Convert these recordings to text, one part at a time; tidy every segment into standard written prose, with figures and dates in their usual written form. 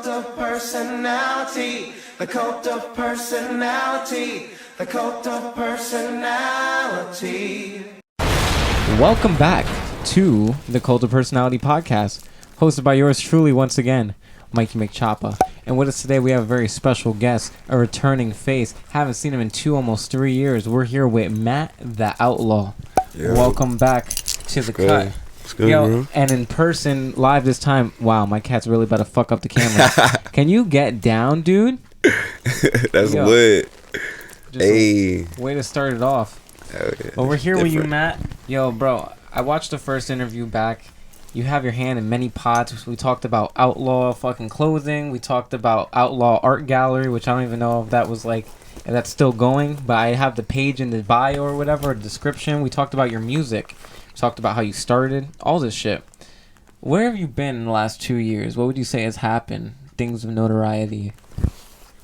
cult of personality. The cult of personality. The cult of personality. Welcome back to the Cult of Personality podcast, hosted by yours truly once again, Mikeymcchoppa. And with us today, we have a very special guest, a returning face. Haven't seen him in almost 3 years. We're here with Matt the Outlaw. Yo. Welcome back to the cut. It's good, bro. And in person, live this time. Wow, my cat's really about to fuck up the camera. Can you get down, dude? That's lit. Hey. Way to start it off. Yeah. Well, we're here with you, Matt. Yo, bro, I watched the first interview back. You have your hand in many pots. We talked about outlaw fucking clothing. We talked about outlaw art gallery, which I don't even know if that was like, if that's still going. But I have the page in the bio or whatever, or description. We talked about your music. We talked about how you started. All this shit. Where have you been in the last 2 years? What would you say has happened? Things of notoriety.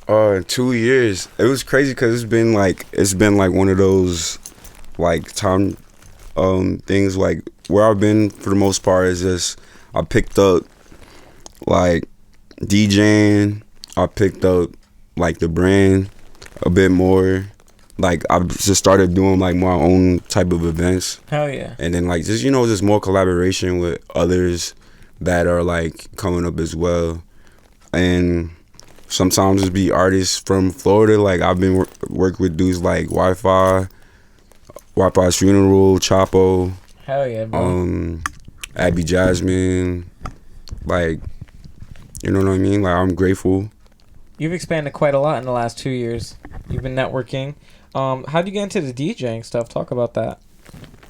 2 years. It was crazy because it's been like one of those like time things like where I've been for the most part is just I picked up like DJing. I picked up like the brand a bit more. Like I just started doing like my own type of events. Hell yeah. And then like just just more collaboration with others that are like coming up as well. And sometimes it be artists from Florida. Like I've been work with dudes like Wi-Fi's Funeral, Chapo. Hell yeah, bro. Abby Jasmine. Like, you know what I mean? Like I'm grateful. You've expanded quite a lot in the last 2 years. You've been networking. How'd you get into the DJing stuff? Talk about that.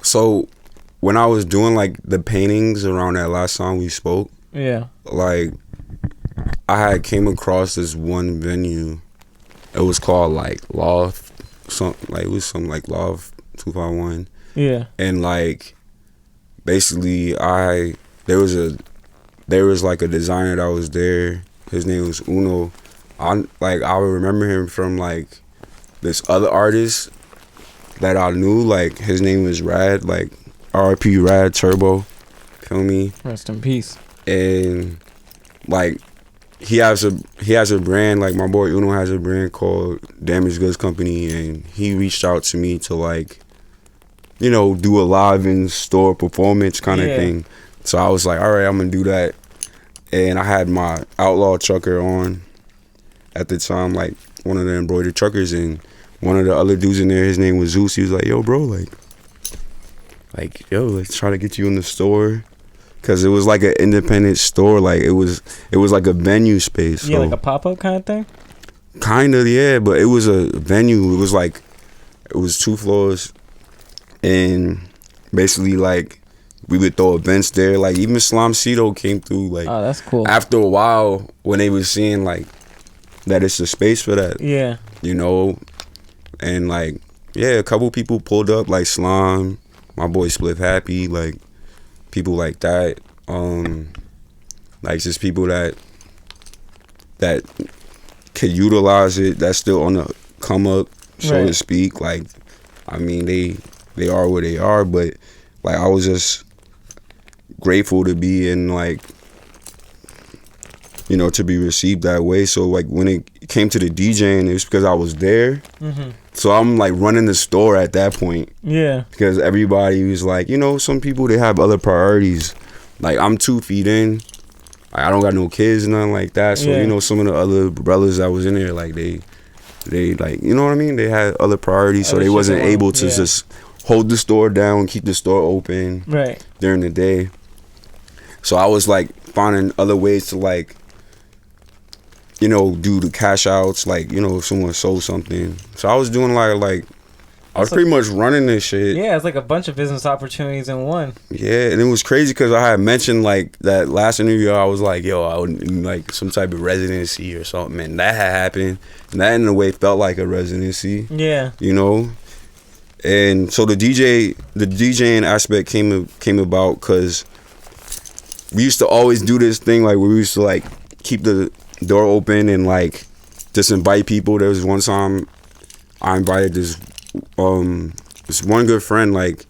So when I was doing like the paintings around that last time we spoke, yeah, like I had came across this one venue. It was called like Loft, it was something like Loft 251. Yeah. And like basically there was like a designer that was there. His name was Uno. I remember him from like this other artist that I knew. Like his name was Rad, like RP Rad Turbo. Feel me? Rest in peace. And like he has a brand, like my boy Uno has a brand called Damaged Goods Company, and he reached out to me to like, do a live in store performance kind of thing. So I was like, all right, I'm gonna do that. And I had my Outlaw trucker on at the time, like one of the embroidered truckers, and one of the other dudes in there, his name was Zeus. He was like, yo, bro, let's try to get you in the store. Cause it was like an independent store, like it was like a venue space. Yeah, so, like a pop-up kind of thing? Kind of, yeah, but it was a venue. It was 2 floors, and basically like we would throw events there. Like even Slime Cito came through. Like, oh, that's cool. After a while, when they was seeing like that it's a space for that. Yeah. And like a couple people pulled up, like Slime, my boy Spliff Happy, like people like that. Like just people that could utilize it. That's still on the come up, so to speak. Like, I mean, they are where they are, but like I was just grateful to be in like, to be received that way. So like when it came to the DJing, it was because I was there. Mm-hmm. So I'm like running the store at that point. Yeah. Because everybody was like, some people, they have other priorities. Like I'm 2 feet in. I don't got no kids, nothing like that. So, some of the other brothers that was in there, like they like, you know what I mean? They had other priorities, so they wasn't able to just hold the store down, keep the store open during the day. So I was like finding other ways to like, do the cash outs, like, if someone sold something. So I was doing like I was pretty much running this shit. Yeah, it's like a bunch of business opportunities in one. Yeah, and it was crazy because I had mentioned like that last interview. I was like, yo, I would like some type of residency or something, and that had happened. And that in a way felt like a residency. Yeah. And so the DJing aspect came about because we used to always do this thing like where we used to like keep the door open and like just invite people. There was one time I invited this one good friend, like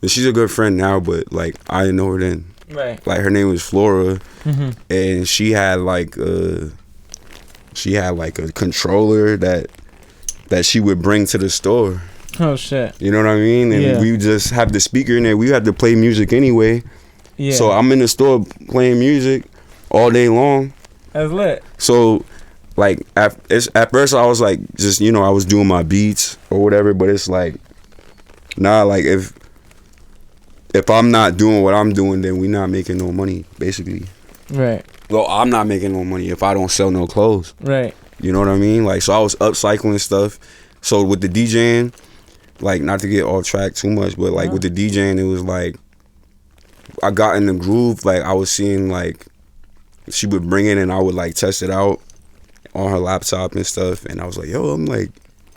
she's a good friend now, but like I didn't know her then. Right. Like her name was Flora, and she had like she had like a controller that she would bring to the store. Oh shit. You know what I mean? And we just have the speaker in there. We had to play music anyway. Yeah. So I'm in the store playing music all day long. That's lit. So like at first I was like just, you know, I was doing my beats or whatever, but it's like nah, like if I'm not doing what I'm doing, then we not making no money, basically. Right. Well, I'm not making no money if I don't sell no clothes. Right. You know what I mean? Like, so I was upcycling stuff. So with the DJing, like, not to get off track too much, but like with the DJing, it was like I got in the groove. Like, I was seeing like she would bring it and I would like test it out on her laptop and stuff. And I was like, yo, I'm like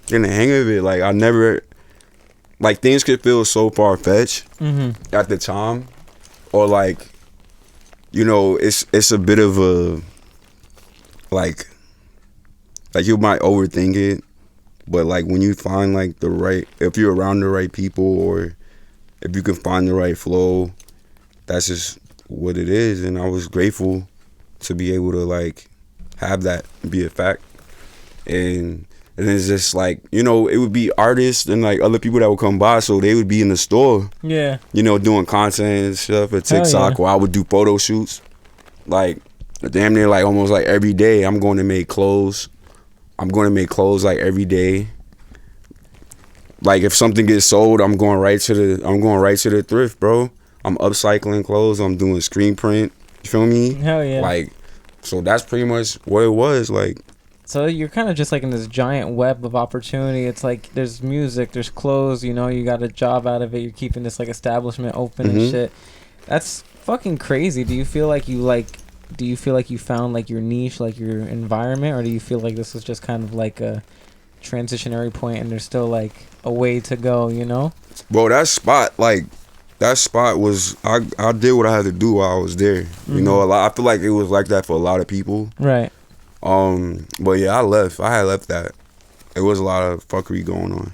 getting the hang of it. Like, I never, like, things could feel so far-fetched at the time. Or like, you know, it's a bit of a, like you might overthink it. But like when you find like the right, if you're around the right people or if you can find the right flow, that's just what it is. And I was grateful to be able to like have that be a fact. And it's just like, you know, it would be artists and like other people that would come by, so they would be in the store, Yeah. you know, doing content and stuff at TikTok, or I would do photo shoots. Like damn near like almost like every day I'm going to make clothes. I'm going to make clothes like every day. Like if something gets sold, I'm going right to the thrift, bro. I'm upcycling clothes. I'm doing screen print. You feel me? Hell yeah. Like, so that's pretty much what it was. Like, so you're kind of just like in this giant web of opportunity. It's like there's music, there's clothes, you know, you got a job out of it. You're keeping this like establishment open and shit. That's fucking crazy. Do you feel like you found like your niche, like your environment, or do you feel like this was just kind of like a transitionary point and there's still like a way to go, you know? bro, that spot was, I did what I had to do while I was there. You know, I feel like it was like that for a lot of people. Right. But yeah, I had left that. It was a lot of fuckery going on.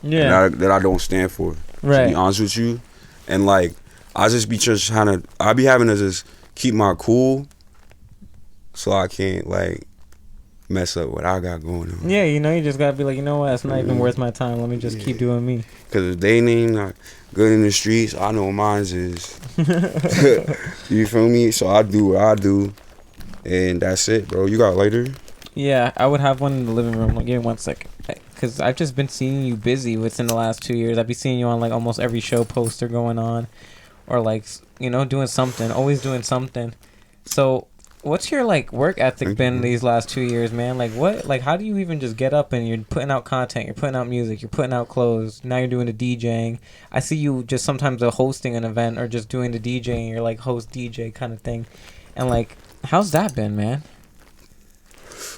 Yeah. That I don't stand for. Right. To be honest with you. And like, I be having to just keep my cool so I can't like mess up what I got going on. Yeah, you know, you just gotta be like, you know what, it's not even worth my time. Let me just keep doing me. Cause if they ain't not good in the streets, I know mine's is. You feel me? So I do what I do, and that's it, bro. You got lighter? Yeah, I would have one in the living room. Like, give me 1 second. Because I've just been seeing you busy within the last 2 years. I've been seeing you on like almost every show poster going on, or like, you know, doing something, always doing something. So what's your like work ethic been these last 2 years, man? Like what, like how do you even just get up and you're putting out content, you're putting out music, you're putting out clothes, now you're doing the DJing. I see you just sometimes hosting an event or just doing the DJing, you're like host DJ kind of thing. And like, how's that been, man?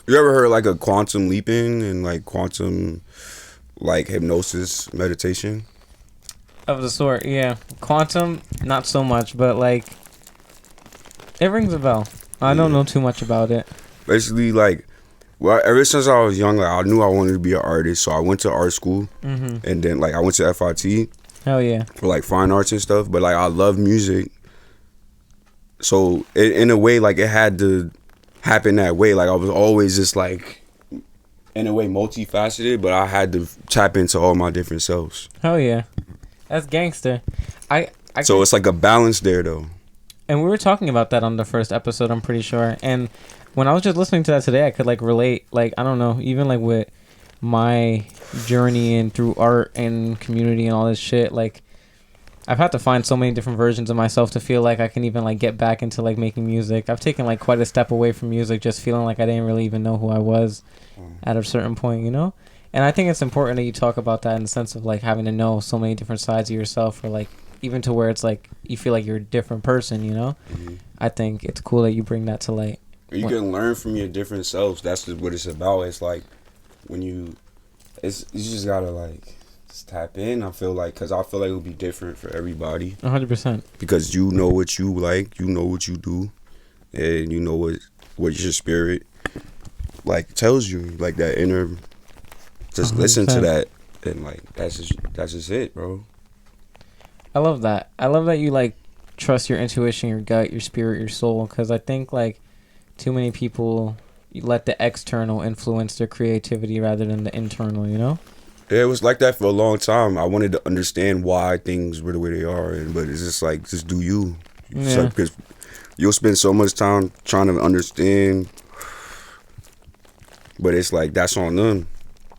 You ever heard like a quantum leaping and like quantum like hypnosis meditation? Of the sort, yeah. Quantum, not so much, but like it rings a bell. I don't know too much about it. Basically, like, well, ever since I was young, like, I knew I wanted to be an artist, so I went to art school, and then like I went to FIT. Hell yeah. For like fine arts and stuff, but like I love music, so in a way, like it had to happen that way. Like I was always just like, in a way, multifaceted, but I had to tap into all my different selves. Hell yeah, that's gangster. So it's like a balance there, though. And we were talking about that on the first episode, I'm pretty sure. And when I was just listening to that today, I could like relate, like, I don't know, even like with my journey and through art and community and all this shit, like I've had to find so many different versions of myself to feel like I can even like get back into like making music. I've taken like quite a step away from music, just feeling like I didn't really even know who I was at a certain point, you know? And I think it's important that you talk about that in the sense of like having to know so many different sides of yourself, or like even to where it's like you feel like you're a different person, you know? I think it's cool that you bring that to light. You can learn from your different selves. That's what it's about. It's like when you just gotta like just tap in. I feel like, because I feel like it'll be different for everybody. 100%. Because you know what you like, you know what you do, and you know what your spirit like tells you, like that inner. Just 100%. Listen to that, and like that's just it, bro. I love that. I love that you like trust your intuition, your gut, your spirit, your soul, because I think like too many people you let the external influence their creativity rather than the internal, you know? Yeah, it was like that for a long time. I wanted to understand why things were the way they are, but it's just like, just do you. Yeah. Because you'll spend so much time trying to understand, but it's like, that's on them.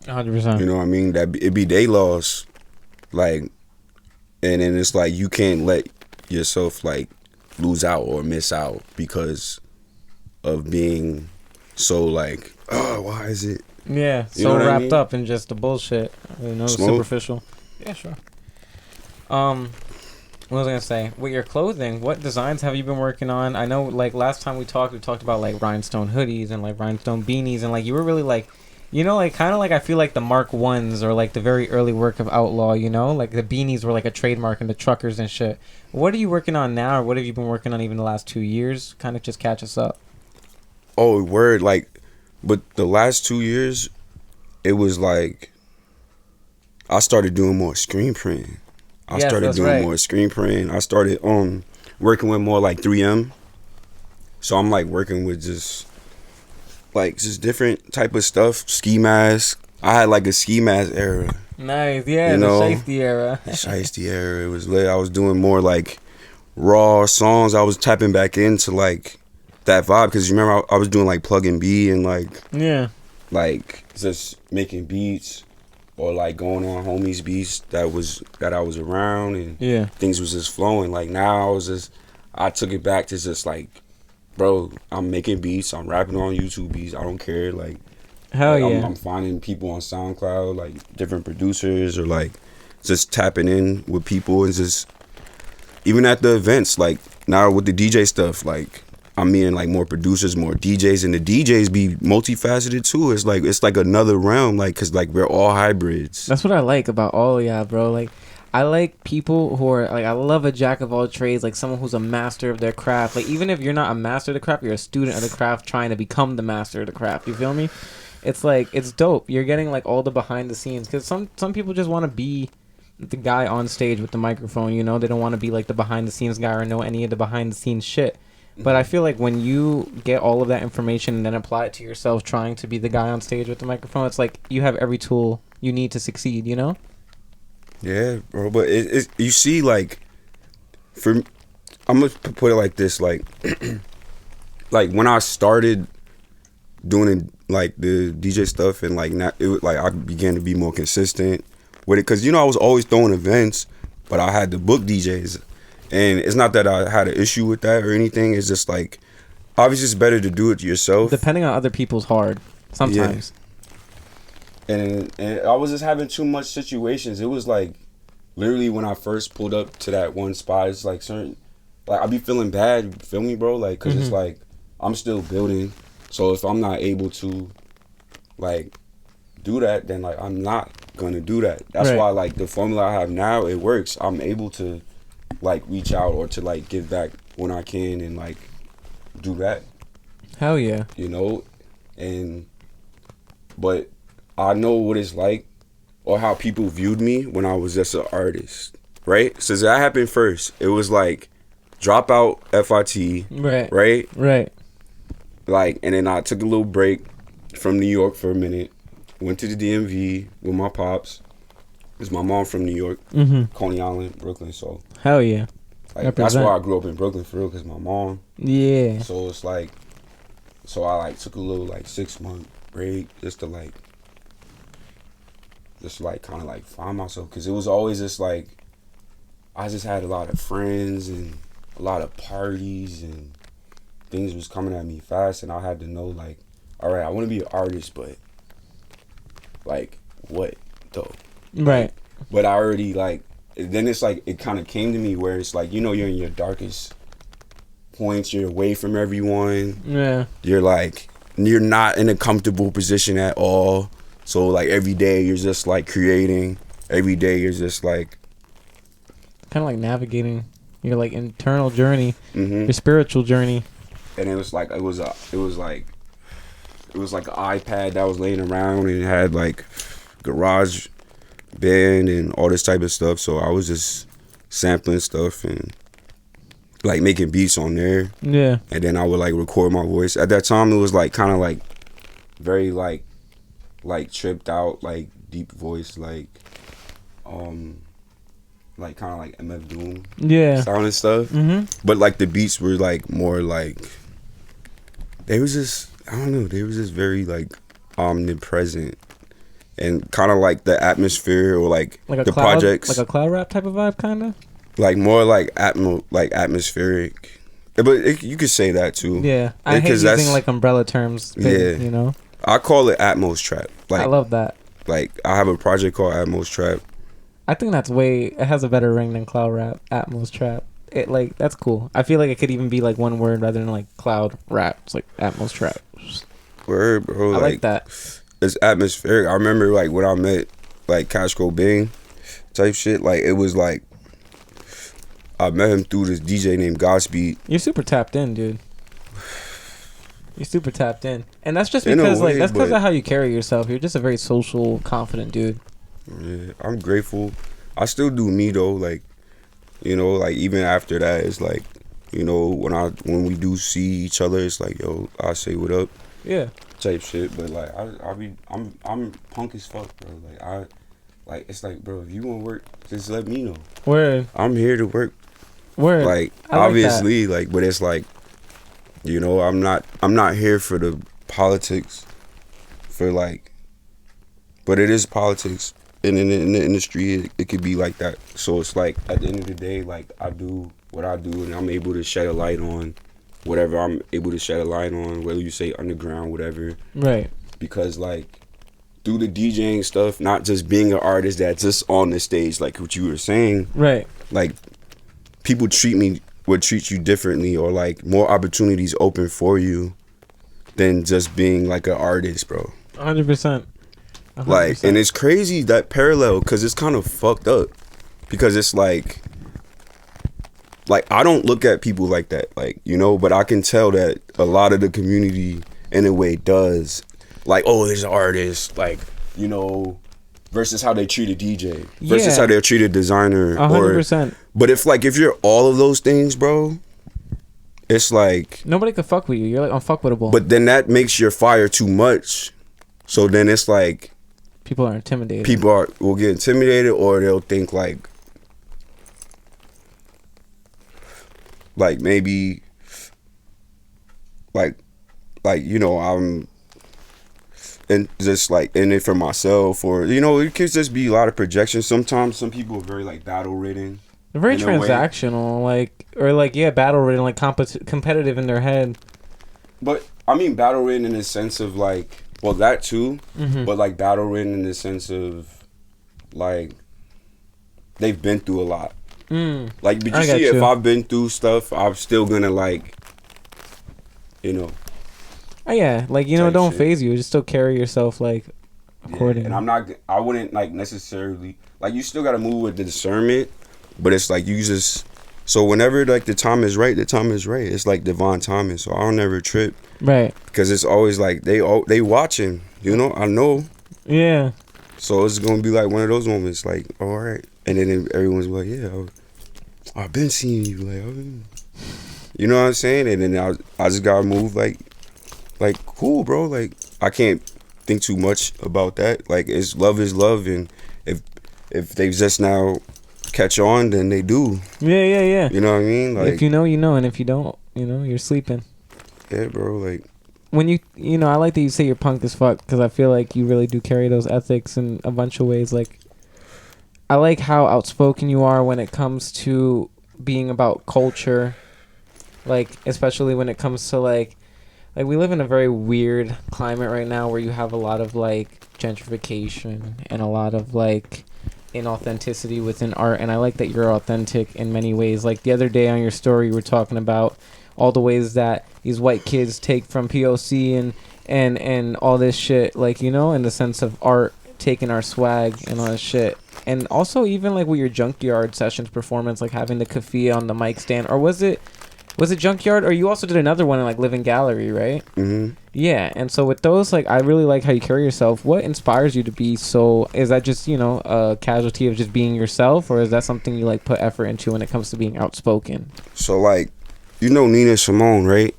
100%. You know what I mean? That it be they loss. Like, and then it's like, you can't let yourself like lose out or miss out because of being so like, oh, why is it? Yeah, You so know what I wrapped mean? up in just the bullshit. You know, Smoke? superficial. Yeah, sure. What was I gonna say? With your clothing, what designs have you been working on? I know, like, last time we talked about, like, rhinestone hoodies and, like, rhinestone beanies. And, like, you were really, like, you know, like, kind of like I feel like the Mark 1s or, like, the very early work of Outlaw, you know? Like, the beanies were, like, a trademark and the truckers and shit. What are you working on now, or what have you been working on even the last 2 years? Kind of just catch us up. Oh, word, like, but the last 2 years, it was like, I started doing more screen printing. I Yes, started that's doing right. more screen printing. I started working with more like 3M. So I'm like working with just different type of stuff. Ski mask. I had like a ski mask era. Nice, yeah, You the know, shiesty era. Shiesty era. It was lit. I was doing more like raw songs. I was tapping back into like that vibe because you remember I was doing like plug and B and Yeah. like just making beats or like going on homies beats that I was around and Yeah. things was just flowing. Like now I took it back to just like, bro, I'm making beats, I'm rapping on YouTube beats, I don't care. Like, Hell like, yeah. I'm finding people on SoundCloud, like different producers or like just tapping in with people and just even at the events, like now with the DJ stuff, like I'm meeting like more producers, more DJs, and the DJs be multifaceted too. It's like another realm, like cause like we're all hybrids. That's what I like about all of y'all, bro. Like, I like people who are like, I love a jack of all trades, like someone who's a master of their craft. Like, even if you're not a master of the craft, you're a student of the craft trying to become the master of the craft. You feel me? It's like, it's dope. You're getting like all the behind the scenes, because some people just want to be the guy on stage with the microphone. You know, they don't want to be like the behind the scenes guy or know any of the behind the scenes shit. But I feel like when you get all of that information and then apply it to yourself trying to be the guy on stage with the microphone, it's like you have every tool you need to succeed, you know? Yeah, bro. But it you see, like, I'm gonna put it like this, like, like when I started doing like the DJ stuff and like not, it was like I began to be more consistent with it, because you know I was always throwing events, but I had to book DJs. And it's not that I had an issue with that or anything. It's just like, obviously it's better to do it yourself. Depending on other people's hard sometimes. Yeah. And I was just having too much situations. It was like, literally when I first pulled up to that one spot, it's like certain, like I be feeling bad, you feel me, bro? Like, cause it's like, I'm still building. So if I'm not able to like do that, then like I'm not gonna do that. That's Right. why like the formula I have now, it works. I'm able to like reach out or to like give back when I can and like do that, Hell yeah. you know. And but I know what it's like or how people viewed me when I was just an artist, right? So that happened first. It was like drop out FIT, Right. right? Like, and then I took a little break from New York for a minute, went to the DMV with my pops. Because my mom from New York, Coney Island, Brooklyn, so Hell yeah. like that's Represent. why I grew up in Brooklyn for real, because my mom. Yeah. So it's like, so I like took a little like 6-month break just to like kind of like find myself, because it was always just like I just had a lot of friends and a lot of parties and things was coming at me fast, and I had to know like, all right, I want to be an artist, but like what though? Right. But I already like, then it's like it kind of came to me where it's like, you know, you're in your darkest points, you're away from everyone, Yeah. you're like, you're not in a comfortable position at all. So like every day you're just like creating, every day you're just like Kind of like navigating your like internal journey, your your spiritual journey. And it was like it was like an iPad that was laying around, and it had like garage band and all this type of stuff. So I was just sampling stuff and like making beats on there. Yeah. And then I would like record my voice. At that time it was like kind of like very like tripped out, like deep voice, like kind of like MF Doom sound and stuff. But like the beats were like more like they was just I don't know, they was just very like omnipresent and kind of like the atmosphere or like the cloud, projects, like a cloud rap type of vibe, kind of like more like atmospheric. But you could say that too. Yeah, I hate using like umbrella terms. Yeah, you know, I call it Atmos trap. Like I love that. Like I have a project called Atmos trap. I think it has a better ring than cloud rap. Atmos trap. It like that's cool. I feel like it could even be like one word rather than like cloud rap. It's like Atmos trap. Word, bro. I like that. It's atmospheric. I remember like when I met like Cash Cobain type shit. Like it was like I met him through this DJ named Godspeed. You're super tapped in, dude. You're super tapped in, and that's just because like that's because of how you carry yourself. You're just a very social, confident dude. Yeah, I'm grateful. I still do me though. Like, you know, like even after that, it's like, you know, when we do see each other, it's like, yo, I say what up. Yeah. Type shit, but like I'm punk as fuck, bro. Like it's like, bro, if you want to work, just let me know. Word. I'm here to work. Word. Like obviously, like, but it's like, you know, I'm not here for the politics, for like, but it is politics, and in the industry, it could be like that. So it's like at the end of the day, like I do what I do, and I'm able to shed a light on whatever I'm able to shed a light on, whether you say underground, whatever. Right. Because like through the DJing stuff, not just being an artist that's just on the stage, like what you were saying. Right. Like people would treat you differently, or like more opportunities open for you than just being like an artist, bro. 100%. Like, and it's crazy that parallel, because it's kind of fucked up, because it's like I don't look at people like that, like, you know, but I can tell that a lot of the community in a way does. Like, oh, there's an artist, like, you know, versus how they treat a DJ, versus how they treat a designer. 100%. But if you're all of those things, bro, it's like nobody could fuck with you. You're like unfuckwittable. But then that makes your fire too much. So then it's like people are intimidated. People will get intimidated, or they'll think like maybe like you know, I'm and just like in it for myself, or you know, it could just be a lot of projection. Sometimes some people are very like battle ridden. They're very transactional, battle ridden, like competitive in their head. But I mean battle ridden in the sense of like, well, that too, but like battle ridden in the sense of like they've been through a lot. Like, but you see, if I've been through stuff, I'm still gonna like, you know. Oh yeah, like, you know, don't phase you. Just still carry yourself like accordingly. And I wouldn't like necessarily like, you still gotta move with the discernment, but it's like you just, so whenever like the time is right, the time is right. It's like divine timing. So I'll never trip, right? Because it's always like they watching, you know. I know. Yeah. So it's gonna be like one of those moments, like, all right, and then everyone's like, yeah, I've been seeing you, like, you know what I'm saying? And then I just gotta move like cool, bro. Like, I can't think too much about that. Like, is love, and if they just now catch on, then they do. Yeah. You know what I mean? Like, if you know, you know, and if you don't, you know, you're sleeping. Yeah, bro. Like, when you know, I like that you say you're punk as fuck, because I feel like you really do carry those ethics in a bunch of ways. Like, I like how outspoken you are when it comes to being about culture, like, especially when it comes to like we live in a very weird climate right now where you have a lot of like gentrification and a lot of like inauthenticity within art, and I like that you're authentic in many ways. Like the other day on your story, you were talking about all the ways that these white kids take from POC and all this shit, like, you know, in the sense of art taking our swag and all that shit. And also even like with your Junkyard Sessions performance, like having the kafia on the mic stand, or was it Junkyard, or you also did another one in like Living Gallery, right? Yeah. And so with those, like, I really like how you carry yourself. What inspires you to be so, is that just, you know, a casualty of just being yourself, or is that something you like put effort into when it comes to being outspoken? So like, you know Nina Simone, right?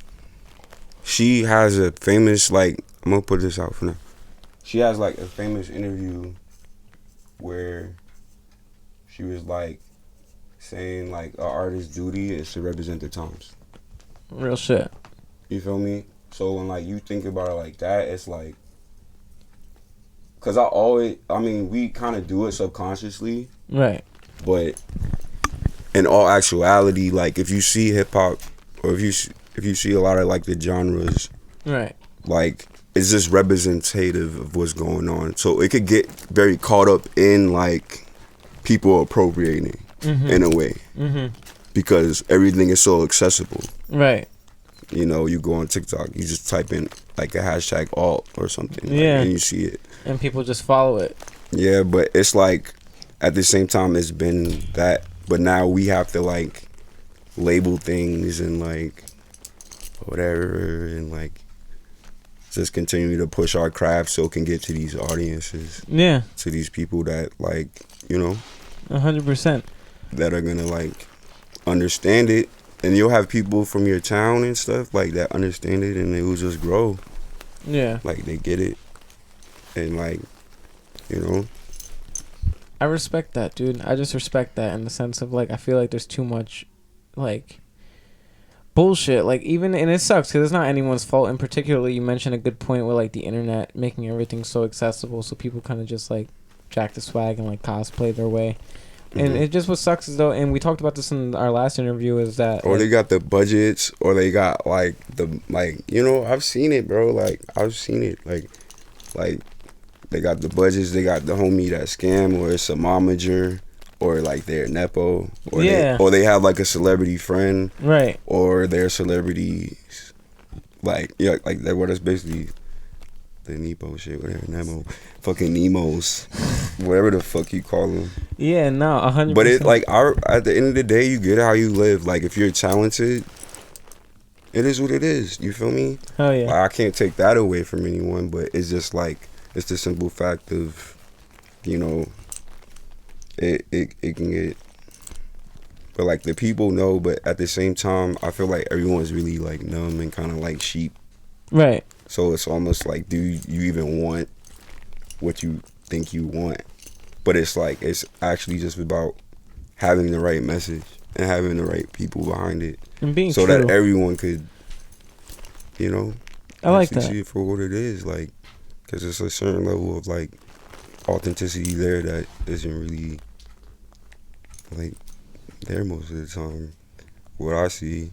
She has a famous like I'm gonna put this out for now. She has like a famous interview where she was like saying like an artist's duty is to represent the times. Real shit. You feel me? So when like you think about it like that, it's like, cause I mean, we kind of do it subconsciously, Right. but in all actuality, like if you see hip hop or if you see a lot of like the genres, Right. like it's just representative of what's going on. So it could get very caught up in like people appropriating in a way because everything is so accessible. Right. You know, you go on TikTok, you just type in like a hashtag alt or something, like, Yeah, and you see it. and people just follow it. Yeah, but it's like at the same time it's been that, but now we have to like label things and like whatever and like just continue to push our craft so it can get to these audiences, Yeah, to these people that like, you know, 100%. that are gonna like understand it. And you'll have people from your town and stuff like that understand it, and it will just grow. Yeah, Like they get it, and like, you know. I respect that, dude. I just respect that in the sense of like I feel like there's too much like bullshit. Like even, and it sucks because it's not anyone's fault. And particularly, you mentioned a good point with like the internet making everything so accessible, so people kind of just like jack the swag and like cosplay their way. And it just what sucks is though, and we talked about this in our last interview, is that Or like, they got the budgets, or they got like the like, you know, I've seen it, bro. Like I've seen it, like they got the budgets, they got the homie that scam, or it's a momager, or like they're nepo, or Yeah. they have like a celebrity friend, right, or they're celebrities, like yeah, like that. What is basically the Nepo shit, whatever, Nemo, fucking Nemos, whatever the fuck you call them. yeah, no, 100%. But it like at the end of the day, you get how you live. Like if you're talented, it is what it is. You feel me? Hell yeah. Like, I can't take that away from anyone, but it's just like it's the simple fact of, you know, it can get. But like the people know, but at the same time, I feel like everyone's really like numb and kind of like sheep. Right. So it's almost like, do you even want what you think you want? But it's like, it's actually just about having the right message and having the right people behind it. And being so true. that everyone could, you know, I like actually that. see it for what it is. Like, because it's a certain level of like authenticity there that isn't really like there most of the time. What I see,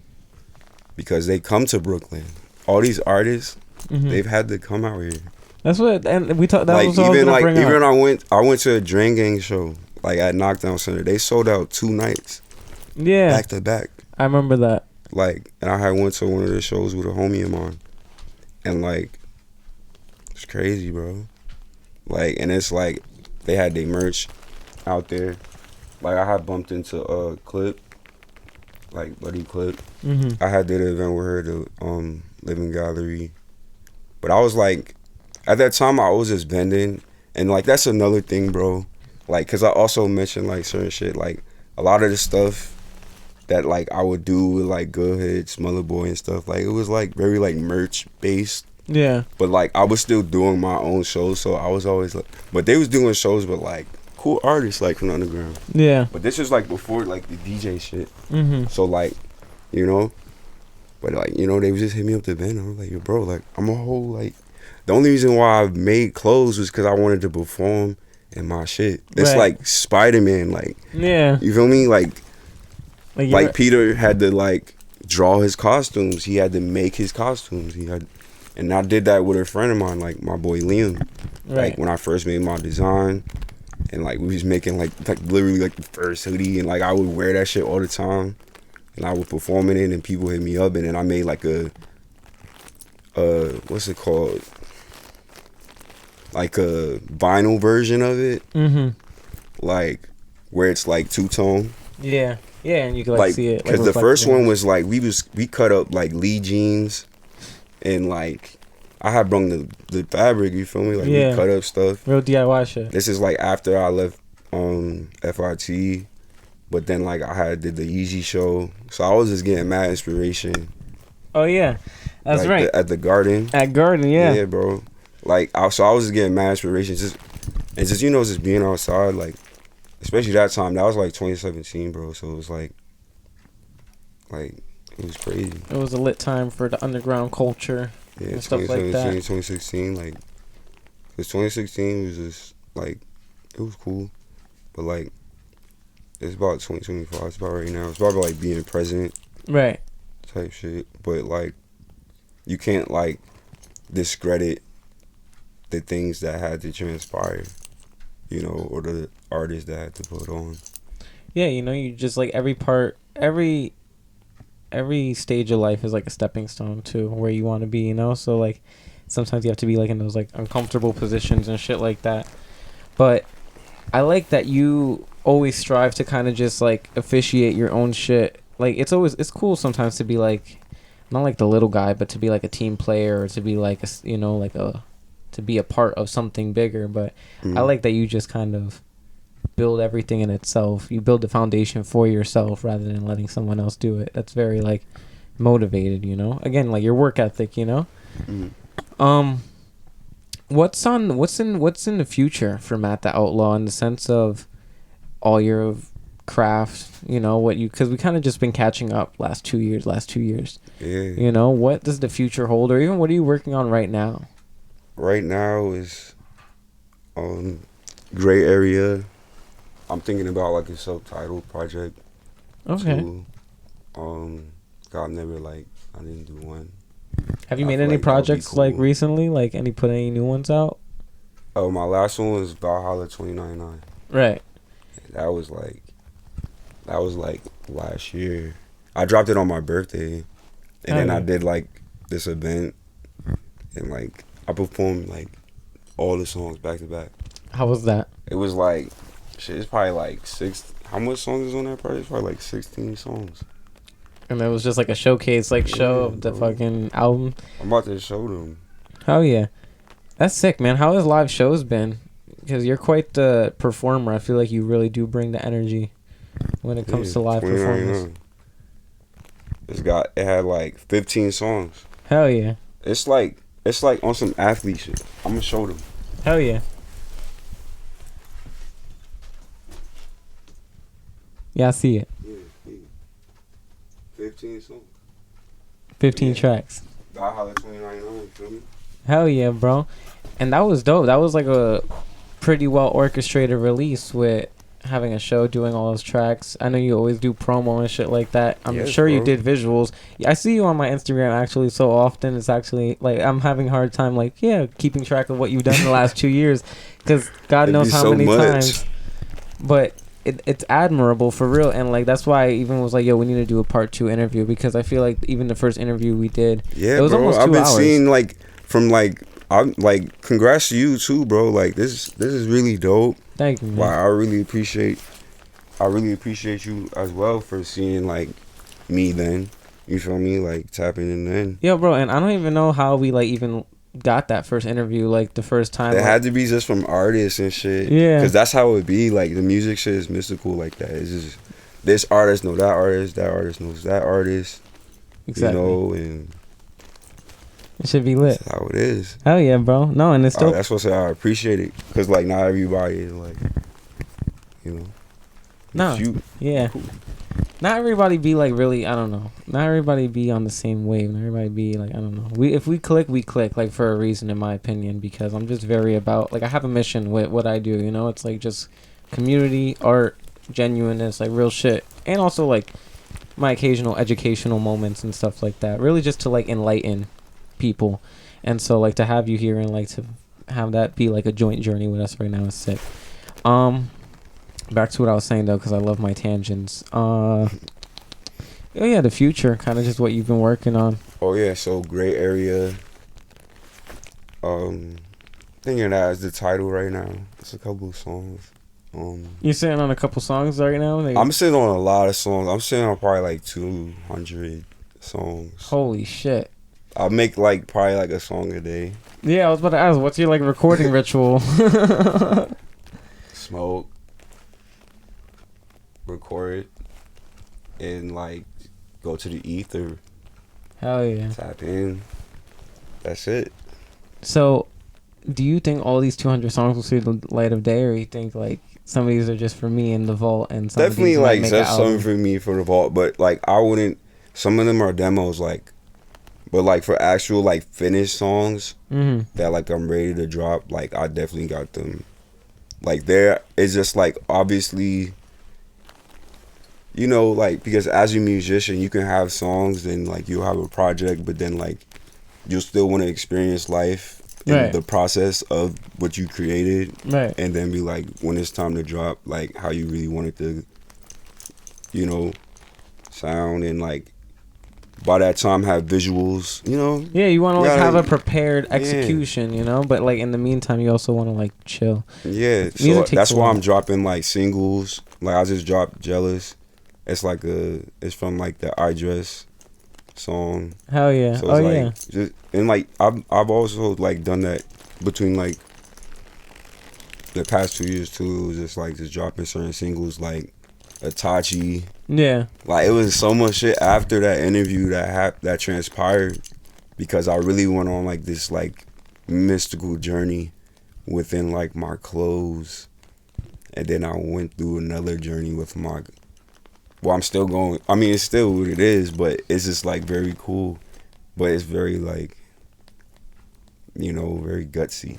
because they come to Brooklyn. All these artists, they've had to come out here. That's what, and we talked. That Like was what even I was gonna bring even up. I went to a Drain Gang show like at Knockdown Center. They sold out 2 nights Yeah, back to back. I remember that. Like, and I had went to one of the shows with a homie of mine, and like, it's crazy, bro. Like, and it's like they had their merch out there. Like I had bumped into Clip, like Buddy Clip. I had did an event with her, the Living Gallery, but I was like, at that time I was just bending, and like that's another thing, bro. Like, cause I also mentioned like certain shit, like a lot of the stuff that like I would do with like Goodhead, Smuller Boy and stuff. Like it was like very like merch based. Yeah. But like I was still doing my own shows, so I was always like, but they was doing shows with like cool artists like from the underground. Yeah. But this is like before like the DJ shit. Mhm. So like, you know, but like, you know, they would just hit me up to band. I was like, yo, bro, like I'm a whole like, the only reason why I made clothes was because I wanted to perform in my shit. It's Right. like Spider-Man, like, Yeah. you feel me? Like you're- Peter had to like draw his costumes. He had to make his costumes. And I did that with a friend of mine, like my boy Liam. Right. Like when I first made my design, and like we was making like literally like the first hoodie, and like I would wear that shit all the time, and I would perform in it, and people hit me up, and then I made like a what's it called? Like a vinyl version of it, like where it's like 2-tone. Yeah. Yeah, and you can like see it. Because like, the first reflected in one it. was like we cut up like Lee jeans, and like I had brung the fabric. You feel me? Like Yeah. we cut up stuff. real DIY shit. This is like after I left FIT, but then like I had did the Yeezy show, so I was just getting mad inspiration. Oh yeah, That's like, right. At the garden. At Garden, yeah. Yeah, bro. Like, so I was just getting mad inspiration, just just being outside, like, especially that time. That was like 2017, bro. So it was like it was crazy. It was a lit time for the underground culture Yeah, and stuff like 2017, that. 2016, like, cause 2016 was just like, it was cool, but like, it's about 2025. It's about right now. It's about like being present, Right. type shit. But like, you can't like discredit the things that had to transpire, or the artists that had to put on. Yeah, you just like every stage of life is like a stepping stone to where you want to be, so like sometimes you have to be like in those like uncomfortable positions and shit like that. But I like that you always strive to kind of just like officiate your own shit. Like it's cool sometimes to be like not like the little guy, but to be like a team player, or to be like to be a part of something bigger. But I like that you just kind of build everything in itself. You build the foundation for yourself rather than letting someone else do it. That's very like motivated, again, like your work ethic. What's in the future for Matt the Outlaw, in the sense of all your craft, because we kind of just been catching up last 2 years. Yeah. What does the future hold, or even what are you working on right now? Right now is gray area. I'm thinking about like a self-titled project. Okay. Too. God never I didn't do one. Have you I made feel any like that would be projects cool. like recently? Like put any new ones out? Oh, my last one was Valhalla 2099. Right. That was like last year. I dropped it on my birthday, and then I did like this event, and like I performed like all the songs back to back. How was that? It was like, shit, it's probably like how much songs is on that project? It's probably like 16 songs. And it was just like a showcase, show of the fucking album. I'm about to show them. Hell yeah. That's sick, man. How has live shows been? Because you're quite the performer. I feel like you really do bring the energy when it comes to live performance. It had like 15 songs. Hell yeah. It's like on some athlete shit. I'm gonna show them. Hell yeah. Yeah, I see it. Yeah. 15 songs. 15 tracks. Valhalla 2099, you feel me? Hell yeah, bro. And that was dope. That was like a pretty well orchestrated release with having a show, doing all those tracks. I know you always do promo and shit like that. I'm sure you did visuals. I see you on my Instagram actually so often. It's actually like I'm having a hard time keeping track of what you've done in the last 2 years, because God knows how many times. But it's admirable for real, and like that's why I even was like, yo, we need to do a part 2 interview, because I feel like even the first interview we did, yeah, it was bro, almost 2 I've been hours. seeing I'm like, congrats to you too, bro. Like this is really dope. Thank you, man. Wow, I really appreciate you as well for seeing like me then. You feel me? Like tapping in then. Yo, bro, and I don't even know how we like even got that first interview, like the first time. It had to be just from artists and shit. Yeah. Because that's how it be. Like the music shit is mystical like that. It's just this artist know that artist knows that artist. Exactly. And it should be lit. that's how it is. Hell yeah, bro. No, and it's dope. That's what I appreciate it. Because like not everybody is like, No. Yeah. Cool. Not everybody be like really, I don't know. Not everybody be on the same wave. Not everybody be like, I don't know. If we click, we click, like for a reason, in my opinion, because I'm just very about, like I have a mission with what I do, It's like just community, art, genuineness, like real shit. And also like my occasional educational moments and stuff like that. Really just to like enlighten people. And so like to have you here and like to have that be like a joint journey with us right now is sick. Back to what I was saying though, because I love my tangents. Oh yeah, the future, kind of just what you've been working on. Oh yeah, so gray area. Thinking that as the title right now. It's a couple of songs. You sitting on a couple songs right now? I'm sitting on a lot of songs. I'm sitting on probably like 200 songs. Holy shit. I make like probably like a song a day. Yeah, I was about to ask, what's your like recording ritual? Smoke, record it, and like go to the ether. Hell yeah. Tap in. That's it. So, do you think all these 200 songs will see the light of day, or you think like some of these are just for me in the vault and some Definitely of these might like make just an something album? for me for the vault, but like I wouldn't. Some of them are demos, like, but like for actual like finished songs that like I'm ready to drop, like I definitely got them. Like there, it's just like obviously, you know, like because as a musician, you can have songs and like you'll have a project, but then like you'll still want to experience life in Right. the process of what you created, Right. and then be like when it's time to drop, like how you really want it to, you know, sound, and like by that time have visuals, you know. Yeah, you want to like gotta- have a prepared execution, you know, but like in the meantime, you also want to like chill. Yeah, so Music takes that's a why lot. I'm dropping like singles. Like I just dropped "Jealous." It's like it's from like the "I Dress" song. Hell yeah. So Oh it's like yeah. just, and like I've also like done that between like the past 2 years too. It was just like just dropping certain singles like Itachi. Yeah. Like it was so much shit after that interview that transpired because I really went on like this like mystical journey within like my clothes, and then I went through another journey with my. Well, I'm still going. I mean, it's still what it is, but it's just like very cool, but it's very like, you know, very gutsy.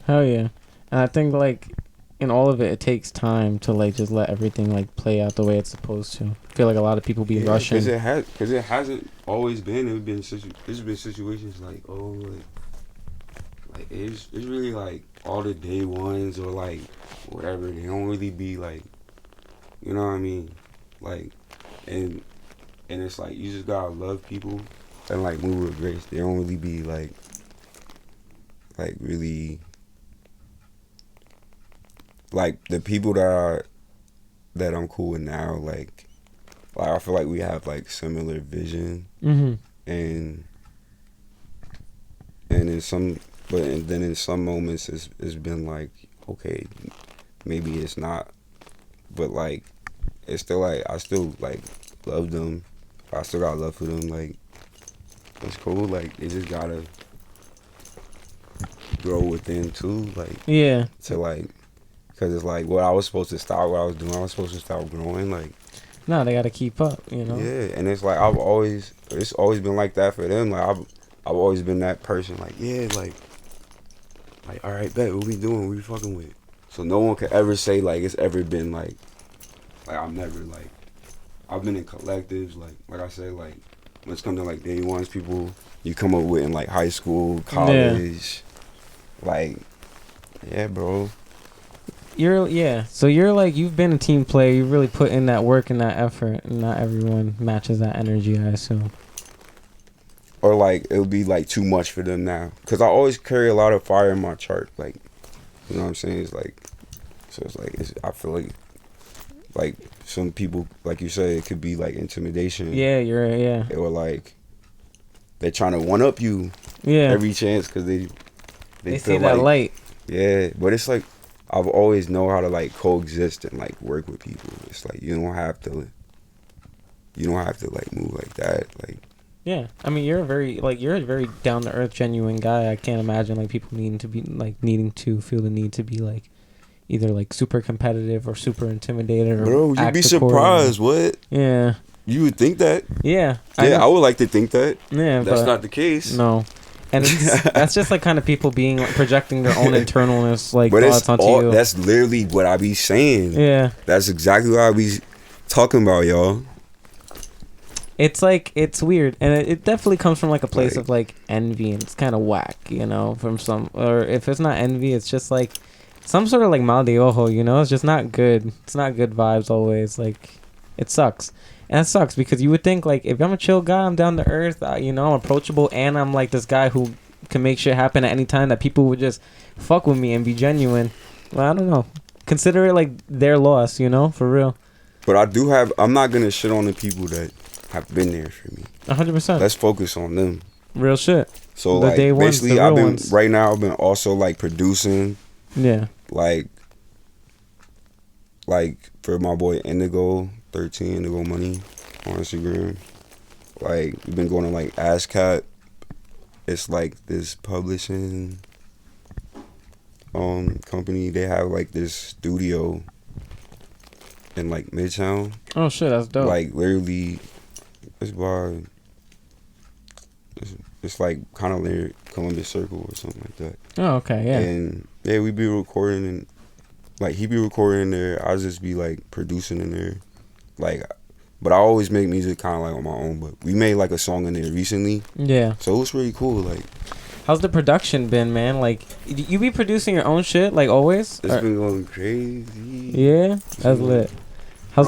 Hell yeah. And I think like in all of it, it takes time to like just let everything like play out the way it's supposed to. I feel like a lot of people be rushing. Because it hasn't always been. There's been situations like like it's really like all the day ones or like whatever. They don't really be like, you know what I mean, like, and it's like you just gotta love people and like move with grace. They don't really be like really like the people that I'm cool with now. Like I feel like we have like similar vision and in some, and then in some moments it's been like, okay, maybe it's not, but like it's still like I still like love them. I still got love for them. Like it's cool. Like they just gotta grow within too. Like Yeah. to like, cause it's like what I was supposed to stop. What I was doing, I was supposed to stop growing. Like No, they gotta keep up, you know. yeah, and it's like it's always been like that for them. Like I've always been that person. Like yeah, like all right, bet what we doing? What we fucking with? So no one could ever say like it's ever been like I'm never like I've been in collectives like I said, like when it's come to like day ones people you come up with in like high school, college, like yeah, bro. So you're like you've been a team player. You really put in that work and that effort, and not everyone matches that energy, I assume. Or like it'll be like too much for them now, cause I always carry a lot of fire in my chart. Like you know what I'm saying? It's like so it's like I feel like some people, like you said, it could be like intimidation. Yeah, Or like they're trying to one up you. Yeah. Every chance, cause they They feel see that like, light. Yeah, but it's like I've always know how to like coexist and like work with people. It's like you don't have to like move like that. Like Yeah, I mean you're a very down to earth, genuine guy. I can't imagine like people needing to feel the need to be like either like super competitive or super intimidated or bro, you'd be act surprised. accordingly. What? Yeah. You would think that? Yeah. Yeah, I would like to think that. Yeah, that's but not the case. No. And that's just like kind of people being like, projecting their own internalness like but thoughts onto you. That's literally what I be saying. Yeah. That's exactly what I be talking about, y'all. It's like it's weird, and it definitely comes from like a place of like envy, and it's kind of whack, you know. From some, or if it's not envy, it's just like some sort of like mal de ojo, you know. It's just not good. It's not good vibes always. Like it sucks, and it sucks because you would think like if I'm a chill guy, I'm down to earth, you know, I'm approachable, and I'm like this guy who can make shit happen at any time, that people would just fuck with me and be genuine. Well, I don't know. Consider it like their loss, you know, for real. But I'm not gonna shit on the people that have been there for me. 100%. Let's focus on them. Real shit. So The like day ones, basically the I've real been ones. right now I've been also like producing. Yeah. Like for my boy Indigo 13 Indigo Money on Instagram. Like we've been going to like ASCAP. It's like this publishing company. They have like this studio in like Midtown. Oh shit, that's dope. Like literally, it's by it's like kind of near Columbus Circle or something like that. Oh okay, yeah. And yeah, we be recording and like he be recording in there. I just be like producing in there, like. But I always make music kind of like on my own. But we made like a song in there recently. Yeah. So it was really cool. Like, how's the production been, man? Like, you be producing your own shit like always? It's been going crazy. Yeah, that's lit. How's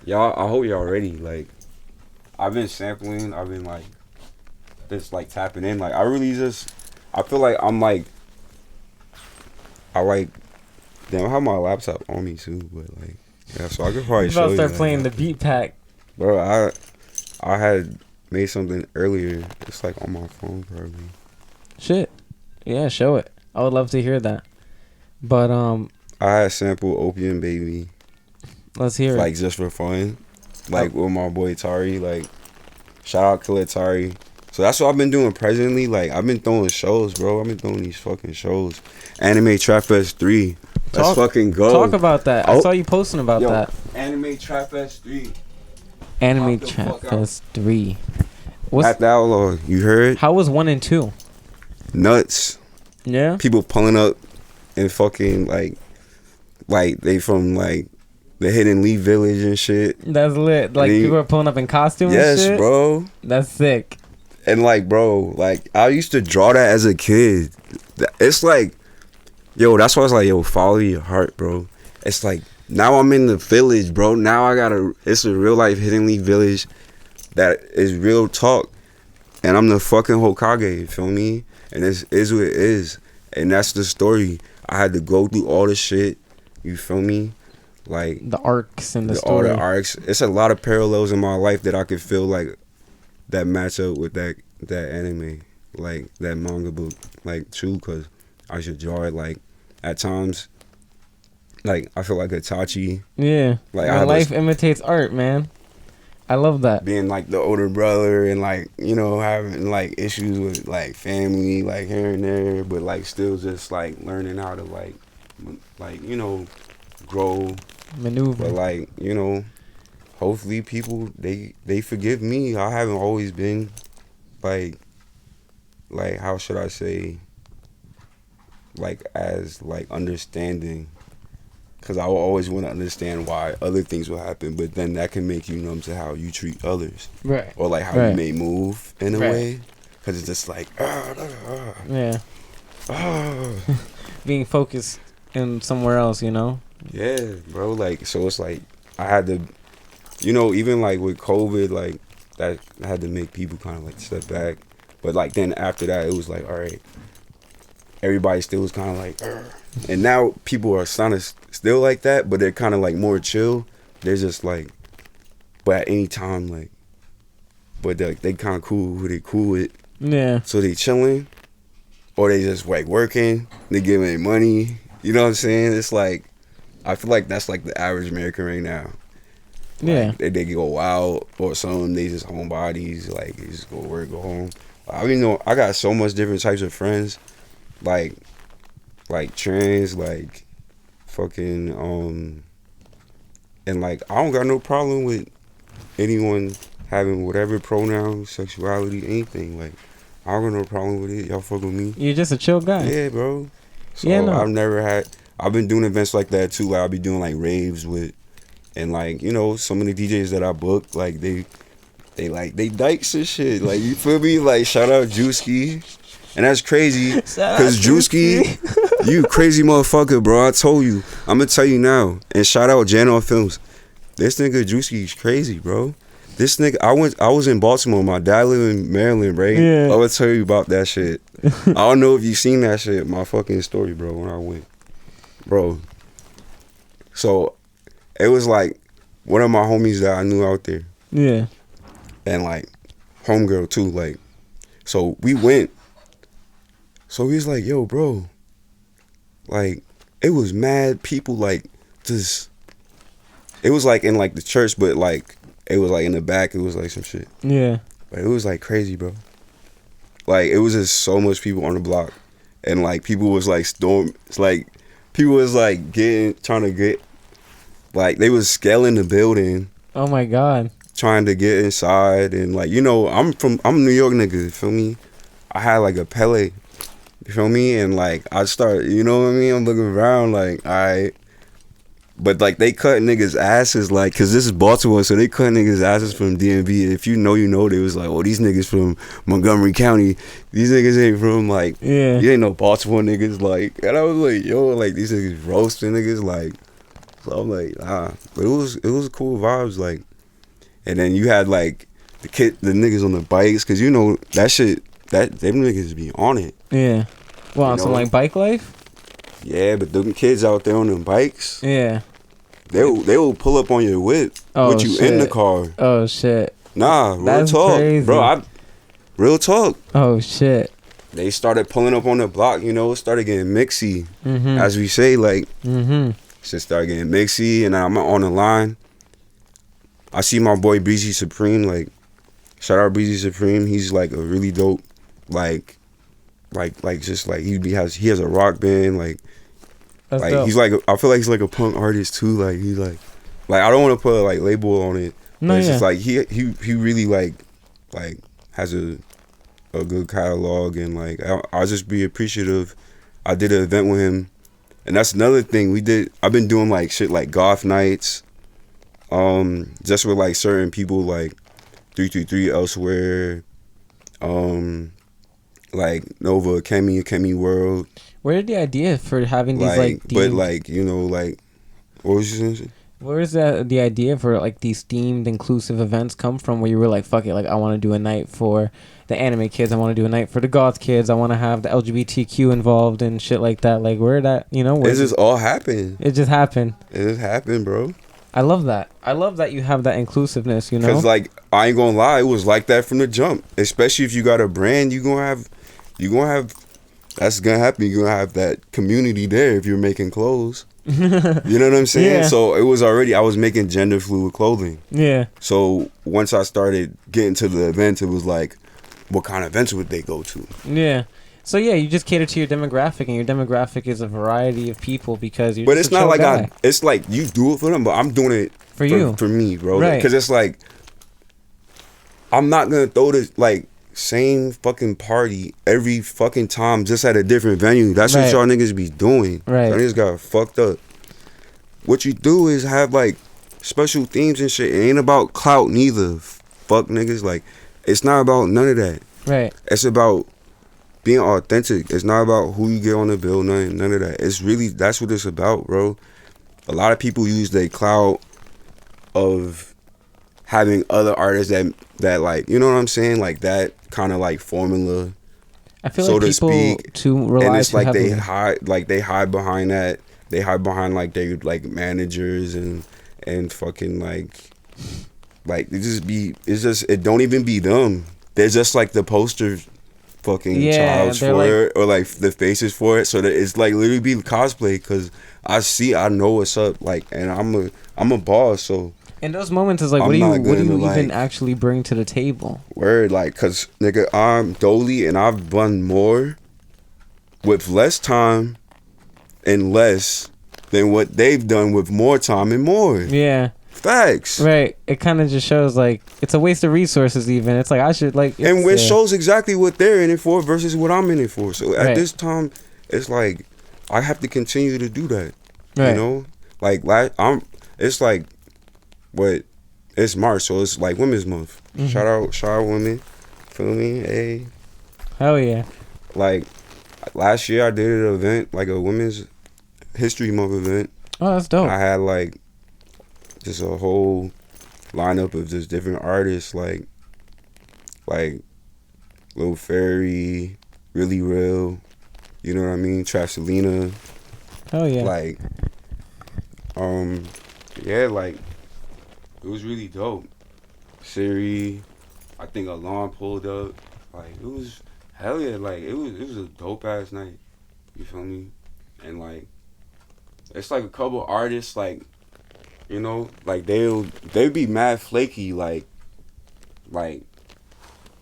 y'all? I hope y'all ready. Like, I've been sampling. I've been like, just like tapping in. Like, I really just, I feel like I'm like, damn, I have my laptop on me too, but like. Yeah, so I could probably show you. Start playing the beat pack, bro. I had made something earlier. It's like on my phone probably. Shit, yeah, show it. I would love to hear that. But I had sampled Opium Baby. Let's hear it. Like just for fun, like with my boy Tari. Like shout out Killer Tari. So that's what I've been doing presently. Like I've been throwing shows, bro. I've been throwing these fucking shows. Anime Trap Fest 3. Let's fucking go. Talk about that. I saw you posting about that. Anime Trap Fest 3. Anime Trap Fest 3. What's At the Outlaw? You heard? How was 1 and 2? Nuts. Yeah. People pulling up and fucking like they from like the Hidden Leaf Village and shit. That's lit. Like people are pulling up in costumes. Yes, and shit? Bro. That's sick. And like, bro, like I used to draw that as a kid. It's like. Yo, that's why I was like, yo, follow your heart, bro. It's like, now I'm in the village, bro. Now it's a real life Hidden Leaf Village that is real talk. And I'm the fucking Hokage, you feel me? And this is what it is. And that's the story. I had to go through all the shit, you feel me? Like the arcs and the story. All the arcs. It's a lot of parallels in my life that I could feel like that match up with that anime. Like that manga book. Like true, cause I should draw it like at times. Like I feel like Itachi. Yeah. Like life imitates art, man. I love that. Being like the older brother and like, you know, having like issues with like family, like here and there, but like still just like learning how to like you know, grow, maneuver. But like, you know, hopefully people they forgive me. I haven't always been like how should I say, like as like understanding, because I will always want to understand why other things will happen, but then that can make you numb to how you treat others, right? Or like how you may move in a way, because it's just like yeah, being focused in somewhere else, you know. Yeah, bro. Like so, it's like I had to, you know, even like with COVID, like that I had to make people kind of like step back. But like then after that, it was like, all right, everybody still was kind of like, and now people are still like that, but they're kind of like more chill. They're just like, but at any time, like, but they kind of cool who they cool with. Yeah. So they chilling, or they just like working. They giving their money. You know what I'm saying? It's like, I feel like that's like the average American right now. Like, yeah. They go out or some they just homebodies. Like they just go work, go home. I mean, know I got so much different types of friends, like trans, like fucking and like I don't got no problem with anyone having whatever pronoun, sexuality, anything. Like I don't got no problem with it. Y'all fuck with me. You're just a chill guy. Yeah, bro. So yeah, no. I've been doing events like that too. Like I'll be doing like raves with, and like you know some of the DJs that I book, like they dykes and shit. Like you feel me? Like shout out Juicy. And that's crazy, cause Juicy, you crazy motherfucker, bro. I told you. I'm gonna tell you now. And shout out Jano Films. This nigga Juicy's crazy, bro. This nigga, I was in Baltimore. My dad lived in Maryland, right? Yeah. I'm gonna tell you about that shit. I don't know if you seen that shit. My fucking story, bro. When I went, bro. So, it was like one of my homies that I knew out there. Yeah. And like, homegirl too. Like, so we went. So he's like, yo, bro, like, it was mad people, like, just, it was like in like the church, but like it was like in the back. It was like some shit. Yeah. But it was like crazy, bro. Like it was just so much people on the block, and like people was like It's like people was like trying to get, like they was scaling the building. Oh my God. Trying to get inside, and like, you know, I'm a New York nigga, you feel me? I had like a Pele, you feel me? And like I start, you know what I mean? I'm looking around like, alright. But like they cut niggas asses, like, cause this is Baltimore, so they cut niggas asses from DMV. If you know, they was like, oh, these niggas from Montgomery County, these niggas ain't from like, Yeah. you ain't no Baltimore niggas, like. And I was like, yo, like these niggas roasting niggas, like. So I'm like, nah. But it was cool vibes, like. And then you had like the niggas on the bikes, cause you know that shit, them niggas be on it. Yeah. Well, on some like bike life. Yeah, but them kids out there on them bikes. Yeah. They will pull up on your whip with you in the car. Oh shit. Nah, real That's talk, crazy. bro. Real talk. Oh shit. They started pulling up on the block, you know. Started getting mixy, Mm-hmm. as we say, like. Mm-hmm. Shit started getting mixy, and I'm on the line. I see my boy Breezy Supreme, like, shout out Breezy Supreme. He's like a really dope, like just like he has a rock band, like. That's Like dope. he's like, I feel like he's like a punk artist too. Like he's like I don't want to put a like label on it. No, But it's yeah. just like he really like has a good catalog, and like I'll just be appreciative. I did an event with him, and that's another thing I've been doing like shit like golf nights, just with like certain people like 333 elsewhere, like Nova, Kemi World. Where did the idea for having these But like, you know, like, what was you saying? Where is the idea for like these themed inclusive events come from, where you were like, fuck it, like I want to do a night for the anime kids, I want to do a night for the goth kids, I want to have the LGBTQ involved and shit like that. Like where that, you know, It just all happened. It just happened. It just happened, bro. I love that. I love that you have that inclusiveness, you know? Because like, I ain't gonna lie, it was like that from the jump. Especially if you got a brand, you gonna have that's gonna happen. You're gonna have that community there if you're making clothes. You know what I'm saying? Yeah. So it was I was making gender fluid clothing. Yeah. So once I started getting to the events, it was like, what kind of events would they go to? Yeah. So yeah, you just cater to your demographic, and your demographic is a variety of people because you're. But just it's a not chill like guy. it's like you do it for them, but I'm doing it For you. for me, bro. Right. Because it's like, I'm not gonna throw this like same fucking party every fucking time just at a different venue. That's Right. what y'all niggas be doing. Right. Y'all niggas got fucked up. What you do is have like special themes and shit. It ain't about clout neither. Fuck niggas. Like, it's not about none of that. Right. It's about being authentic. It's not about who you get on the bill, none of that. It's really, that's what it's about, bro. A lot of people use their clout of having other artists that like, you know what I'm saying? Like that kind of like formula, I feel so like to people speak. too rely And it's too like heavily. they hide behind that. They hide behind like they like managers and fucking like it don't even be them. They're just like the poster fucking childs they're for like- it, or like the faces for it. So that it's like literally be cosplay, because I know what's up, like, and I'm a boss, so In those moments, is like, I'm what do you not even gonna, like- actually bring to the table? word, like, cause nigga, I'm Dolly and I've done more with less time and less than what they've done with more time and more. Yeah. Facts. Right. It kind of just shows like it's a waste of resources. Even it's like I should like. And it's, it shows exactly what they're in it for versus what I'm in it for. So at Right. this time, it's like I have to continue to do that. Right. You know, like it's like what it's March, so it's like Women's Month. Mhm. Shout out women. Feel me? Hey, Hell yeah. like last year I did an event, like a Women's History Month event. Oh, that's dope. I had like just a whole lineup of just different artists, like Lil Fairy, Really Real, you know what I mean? Trapselina, Hell yeah. like, yeah, like it was really dope. Siri, I think Alarm pulled up, like it was hell yeah, like it was a dope ass night. You feel me? And like it's like a couple artists like You know, like they'd be mad flaky, like,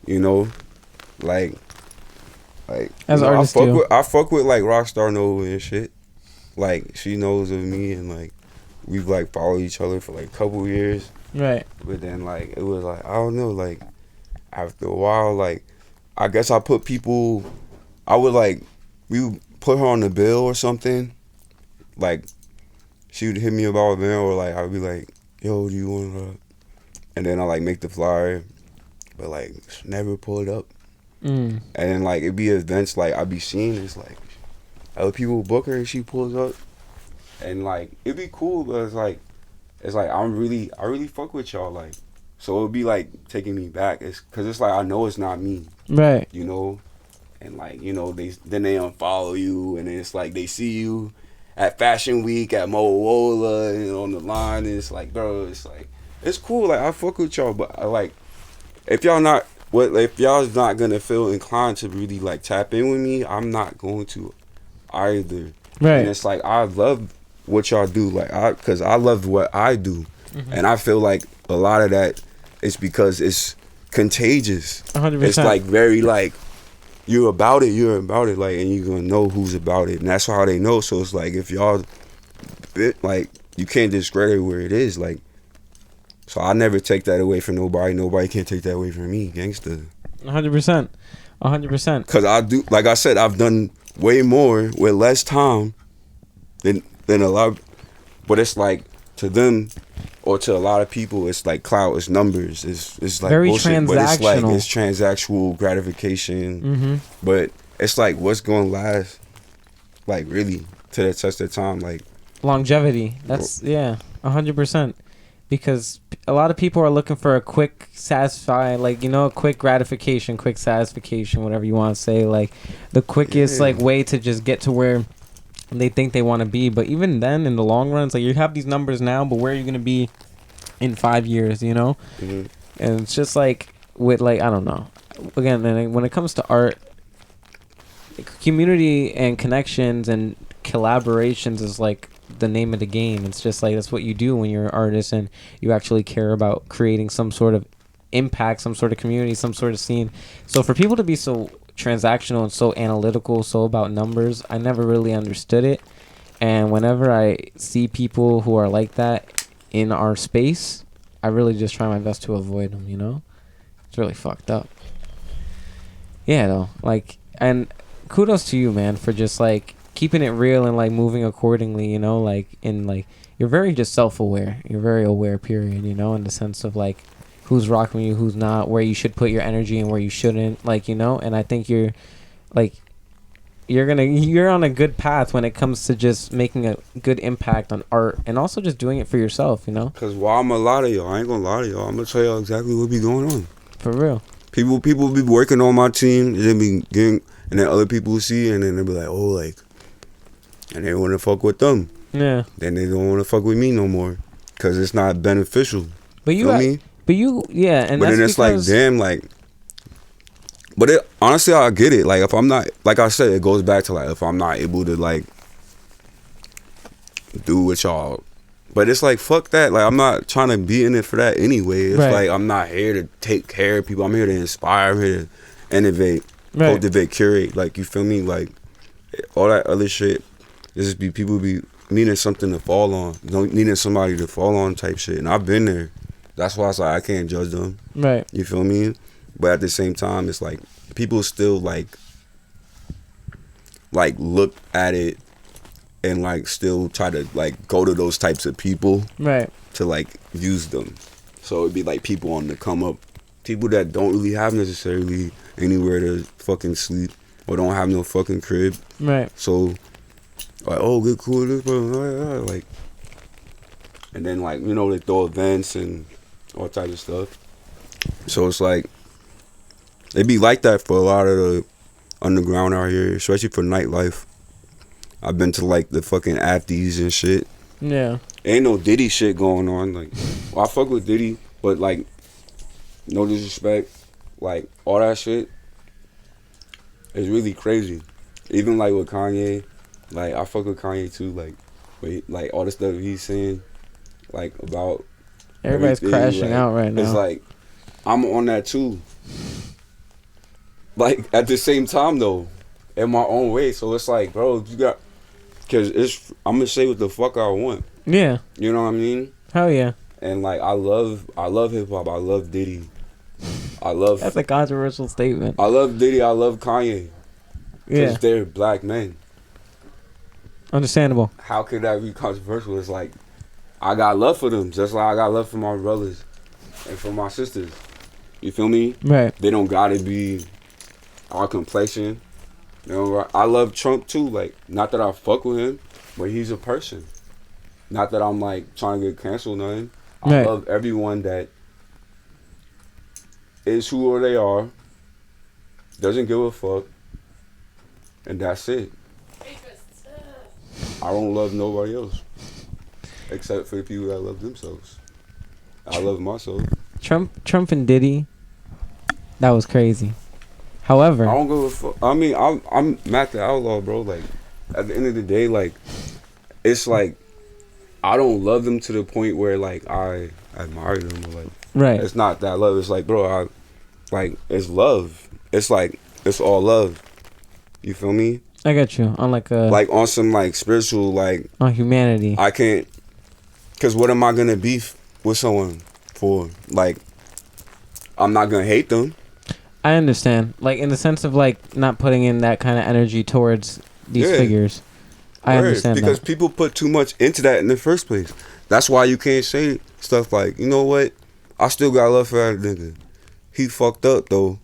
you know, like, As you know, artists do. I fuck with like Rockstar Nova and shit. Like she knows of me and like we've like followed each other for like a couple years. Right. But then like it was like I don't know, like after a while, like I guess I put people, I would like we would put her on the bill or something. Like she would hit me about a bill or like I'd be like, yo, do you want to? And then I like make the flyer, but like never pull it up. Mm. And then like it'd be events like I'd be seeing it's like other people book her and she pulls up, and like it'd be cool, but it's like I really fuck with y'all, like, so it'd be like taking me back. It's because it's like I know it's not me, Right. you know, and like you know they unfollow you, and then it's like they see you at Fashion Week at Motorola and on the line, and it's like bro, it's like it's cool, like I fuck with y'all, but I like if y'all not. If y'all's not gonna feel inclined to really like tap in with me, I'm not going to either. Right. And it's like I love what y'all do, like cause I love what I do, and I feel like a lot of that is because it's contagious. 100%. It's like very like you're about it, like, and you're gonna know who's about it, and that's how they know. So it's like if y'all, like you can't discredit where it is, like. So I never take that away from nobody. Nobody can take that away from me, gangsta. 100%. 100%. Cause I do, like I said, I've done way more with less time than a lot. But it's like to them or to a lot of people, it's like clout, it's numbers, it's like Very bullshit. But it's like transactional. it's transactional gratification. Mm-hmm. But it's like what's gonna last, like really to the test of time, like Longevity. That's, yeah, 100%. Because a lot of people are looking for a quick satisfy, like, you know, a quick gratification, quick satisfaction, whatever you want to say, like the quickest like way to just get to where they think they want to be. But even then, in the long run, it's like you have these numbers now, but where are you going to be in 5 years, you know? Mhm. And it's just like with like, I don't know. Again, and when it comes to art, community and connections and collaborations is like the name of the game. It's just like that's what you do when you're an artist and you actually care about creating some sort of impact, some sort of community, some sort of scene. So for people to be so transactional and so analytical, so about numbers, I never really understood it. And whenever I see people who are like that in our space, I really just try my best to avoid them, you know? It's really fucked up. Yeah, though. Like, and kudos to you, man, for just like keeping it real and like moving accordingly, you know, like in like you're very just self-aware. You're very aware, period, you know, in the sense of like who's rocking you, who's not, where you should put your energy and where you shouldn't, like, you know. And I think you're like you're on a good path when it comes to just making a good impact on art and also just doing it for yourself, you know. Cause while I'm a lot of y'all, I ain't gonna lie to y'all. I'm gonna tell y'all exactly what be going on. For real. People be working on my team, and then be getting, and then other people see, and then they be like, oh, like, and they want to fuck with them. Yeah. Then they don't want to fuck with me no more, cause it's not beneficial. But you Feel me? But you, yeah, and But that's then it's like, because- damn, like. But it, honestly, I get it. Like, if I'm not, like I said, it goes back to like if I'm not able to like do what y'all. But it's like fuck that. Like I'm not trying to be in it for that anyway. It's Right. like I'm not here to take care of people. I'm here to inspire. I'm here to innovate, Right. cultivate, curate. Like you feel me? Like all that other shit. Just be people be needing something to fall on, needing somebody to fall on type shit. And I've been there. That's why it's like I can't judge them. Right. You feel me? But at the same time, it's like people still like look at it and like still try to like go to those types of people Right. to like use them. So it'd be like people on the come up, people that don't really have necessarily anywhere to fucking sleep or don't have no fucking crib. Right. So like, oh, get cool with this, but like, and then like you know they throw events and all types of stuff. So it's like it be like that for a lot of the underground out here, especially for nightlife. I've been to like the fucking afties and shit. Yeah. Ain't no Diddy shit going on. Like, well, I fuck with Diddy, but like, no disrespect, like all that shit is really crazy. Even like with Kanye, like I fuck with Kanye too. Like all the stuff he's saying, like about Everybody's everything, crashing like, out right now. It's like I'm on that too. Like at the same time though, in my own way. So it's like, bro, you got, cause I'm gonna say what the fuck I want. Yeah. You know what I mean? Hell yeah. And like I love hip hop. I love Diddy. I love. That's a controversial statement. I love Diddy. I love Kanye. Because Yeah. they're black men. Understandable. How could that be controversial? It's like I got love for them, just like I got love for my brothers and for my sisters. You feel me? Right. They don't gotta be our complexion. You know, I love Trump too. Like, not that I fuck with him, but he's a person. Not that I'm like trying to get canceled or nothing. I Right. love everyone that is who they are, doesn't give a fuck, and that's it. I don't love nobody else except for the people that love themselves. I love myself. Trump and Diddy, that was crazy. However, I don't give a fuck. I mean, I'm Matt the Outlaw, bro. Like, at the end of the day, like, it's like I don't love them to the point where like I admire them. Or, like, right. it's not that love. It's like, bro, it's love. It's like it's all love. You feel me? I got you on like on some like spiritual, like on humanity. I can't, cause what am I gonna beef with someone for? Like, I'm not gonna hate them. I understand, like in the sense of like not putting in that kind of energy towards these figures. I understand because that. people put too much into that in the first place. That's why you can't say stuff like, you know what? I still got love for that nigga. He fucked up though.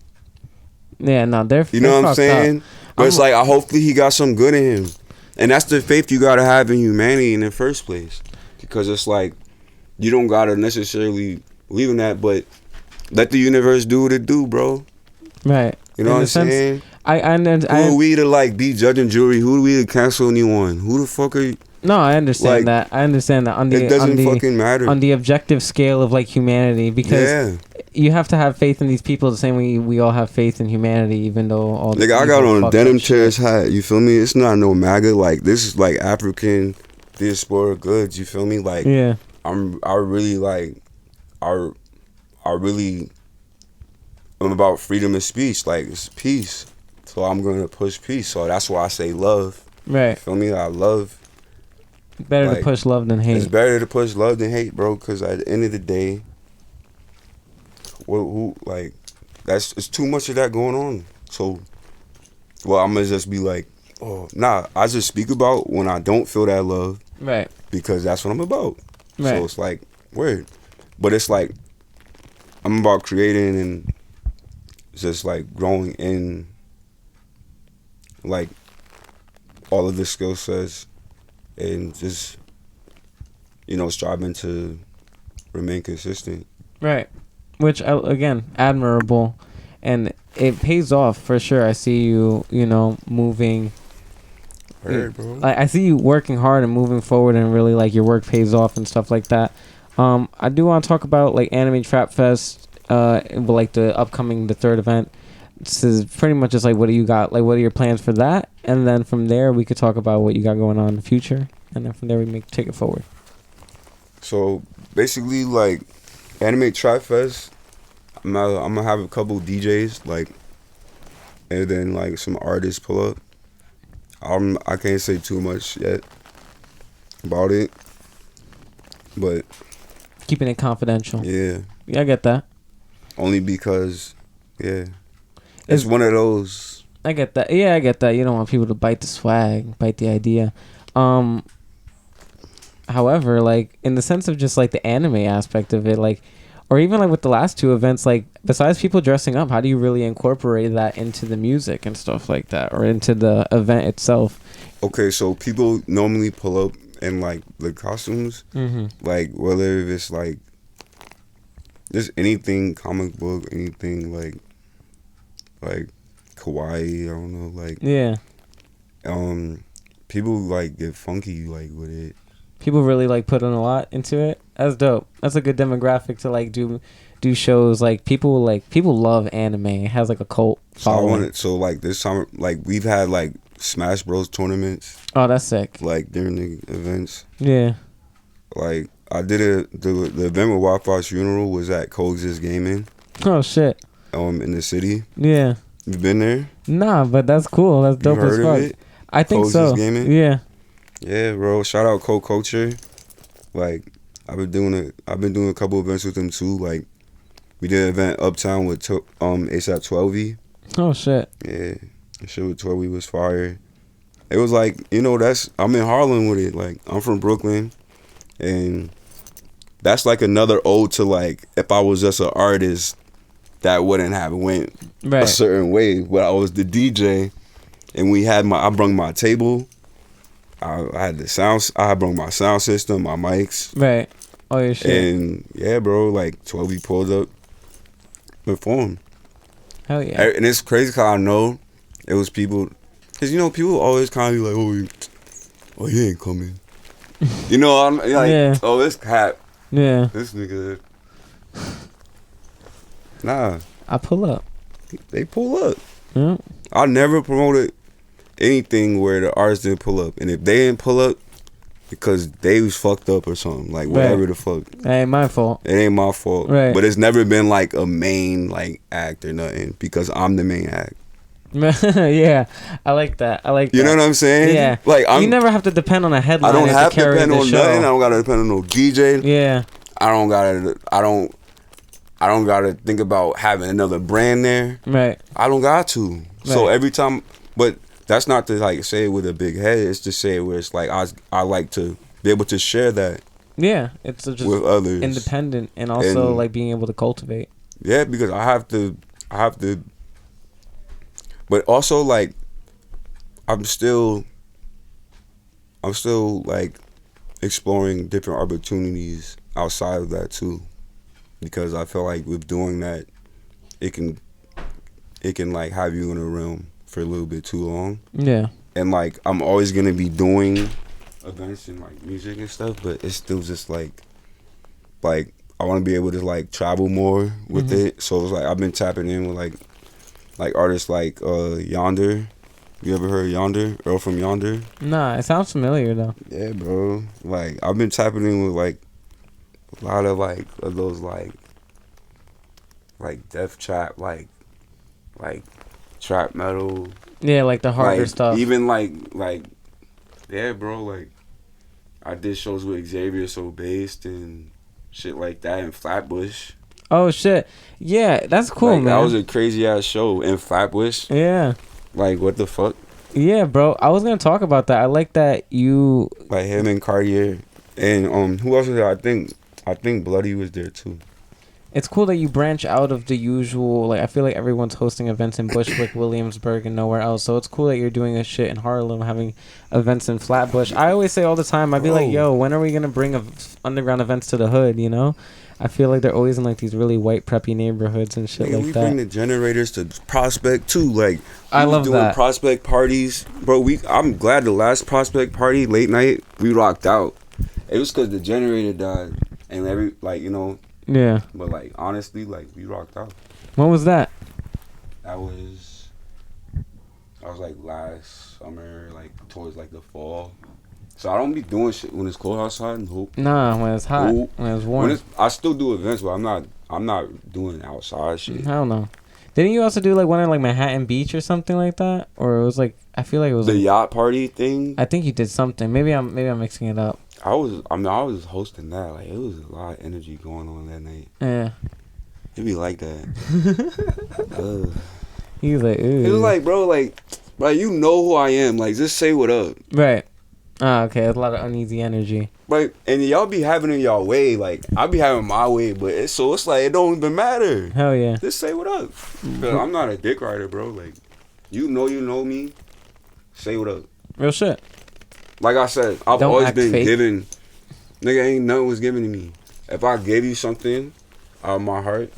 Yeah, no, they're You know what I'm saying? Up. But it's like, hopefully he got some good in him. And that's the faith you gotta have in humanity in the first place. Because it's like, you don't gotta necessarily believe in that, but let the universe do what it do, bro. Right. You know what I'm saying? Who are we to like be judge and jury? Who are we to cancel anyone? Who the fuck are you? No, I understand like, that. I understand that it doesn't fucking matter. On the objective scale of like humanity, because you have to have faith in these people the same way we all have faith in humanity, even though all the I got on a denim chest hat. You feel me? It's not no MAGA. Like, this is like African diaspora goods. You feel me? Like, yeah, I really like, I really am about freedom of speech. Like, it's peace. So I'm gonna push peace. So that's why I say love. right. You feel me? I love. Better like, to push love than hate. It's better to push love than hate, bro. Because at the end of the day, it's too much of that going on. So, I'm gonna just be like, oh, nah. I just speak about when I don't feel that love, Right. because that's what I'm about. Right. So it's like weird, but it's like I'm about creating and just like growing in like all of the skill sets and just striving to remain consistent. Right. Which, again, admirable. And it pays off for sure. I see you, moving. Right, bro. I see you working hard and moving forward, and really like your work pays off and stuff like that. I do want to talk about like Anime Trap Fest, like the third event. This is pretty much just like, what do you got? Like, what are your plans for that? And then from there, we could talk about what you got going on in the future. And then from there, we can take it forward. So basically, like Anime Trap Fest, I'm gonna have a couple DJs, like, and then like some artists pull up. I can't say too much yet about it, but Keeping it confidential. yeah, I get that. only because it's one of those. I get that. Yeah, I get that. You don't want people to bite the swag, bite the idea. However, like in the sense of just like the anime aspect of it, like, or even like with the last two events, like besides people dressing up, how do you really incorporate that into the music and stuff like that, or into the event itself? Okay, so people normally pull up in like the costumes, like whether it's like just anything comic book, anything like kawaii, I don't know, like people like get funky like with it. People really like put in a lot into it. That's dope. That's a good demographic to like do shows. Like people love anime. It has like a cult following. So like this time, like we've had like Smash Bros tournaments. Oh, that's sick. Like during the events. Yeah. Like I did the event with Wi-Fi's funeral was at Coexist Gaming. Oh shit. In the city. Yeah. You been there? Nah, but that's cool. That's dope as fuck. It? I think Coexist so. Gaming? Yeah. Yeah, bro. Shout out Co-Culture. Like I've been doing a couple events with them too. Like we did an event uptown with ASAP 12E. Oh shit. Yeah, the shit with 12E was fire. It was like, you know, I'm in Harlem with it. Like I'm from Brooklyn, and that's like another ode to like if I was just an artist, that wouldn't have went a certain way. But I was the DJ, and I brung my table. I had the sounds. I brung my sound system, my mics. Right. Oh yeah, shit. And yeah, bro, like 12 pulled up, performed. Hell yeah. And it's crazy because I know it was people, because you know people always kind of be like, oh, he ain't coming. You know, I'm like, yeah. Oh, this cat. Yeah. This nigga. Nah. I pull up. They pull up. Yeah. I never promoted anything where the artist didn't pull up, and if they didn't pull up, because they was fucked up or something, like whatever the fuck. It ain't my fault. It ain't my fault. Right. But it's never been like a main like act or nothing, because I'm the main act. Yeah, I like that. You know what I'm saying? Yeah. Like you never have to depend on a headline. I don't have to depend on show. nothing. I don't gotta depend on no DJ. Yeah. I don't gotta think about having another brand there. Right. I don't got to. So every time, but that's not to like say it with a big head. It's to say it where it's like I like to be able to share that. Yeah, it's just with others, independent, and also like being able to cultivate. Yeah, because I have to, but also like I'm still like exploring different opportunities outside of that too, because I feel like with doing that, it can like have you in a realm for a little bit too long. Yeah. And like I'm always gonna be doing events and like music and stuff, but it's still just like I want to be able to like travel more with it. So it's like I've been tapping in with like artists like Yonder. You ever heard Yonder? Earl from Yonder? Nah, it sounds familiar though. Yeah, bro. Like I've been tapping in with like a lot of like of those like death trap, like trap metal. Yeah, like the harder stuff. Even like yeah, bro. Like I did shows with Xavier So Based and shit like that in Flatbush. Oh shit! Yeah, that's cool, like, man. That was a crazy ass show in Flatbush. Yeah. Like what the fuck? Yeah, bro. I was gonna talk about that. I like that you like him and Cartier and who else was there? I think Bloody was there too. It's cool that you branch out of the usual. Like I feel like everyone's hosting events in Bushwick, Williamsburg, and nowhere else. So it's cool that you're doing a shit in Harlem, having events in Flatbush. I always say all the time, I'd be like, yo, when are we gonna bring underground events to the hood? You know, I feel like they're always in like these really white preppy neighborhoods and shit like that. We bring the generators to Prospect too. Like I love doing that. Prospect parties, bro. I'm glad the last Prospect party late night we rocked out. It was because the generator died and you know. Yeah. But like honestly, like we rocked out. When was that? That was like last summer, like towards like the fall. So I don't be doing shit when it's cold outside and hope. Nah, when it's hot, when it's warm. I still do events, but I'm not doing outside shit. Hell no. Didn't you also do like one at like Manhattan Beach or something like that? Or it was like I feel like it was the yacht party thing. I think you did something. Maybe I'm mixing it up. I was hosting that. Like it was a lot of energy going on that night. Yeah. It'd be like that. He was like, ooh. It was like, bro, like you know who I am. Like just say what up. Right. Oh, okay. There's a lot of uneasy energy. Right. And y'all be having it y'all way. Like I be having my way, but it's like it don't even matter. Hell yeah. Just say what up. I'm not a dick rider, bro. Like you know me. Say what up. Real shit. Like I said, I've always been given. Nigga, ain't nothing was given to me. If I gave you something out of my heart.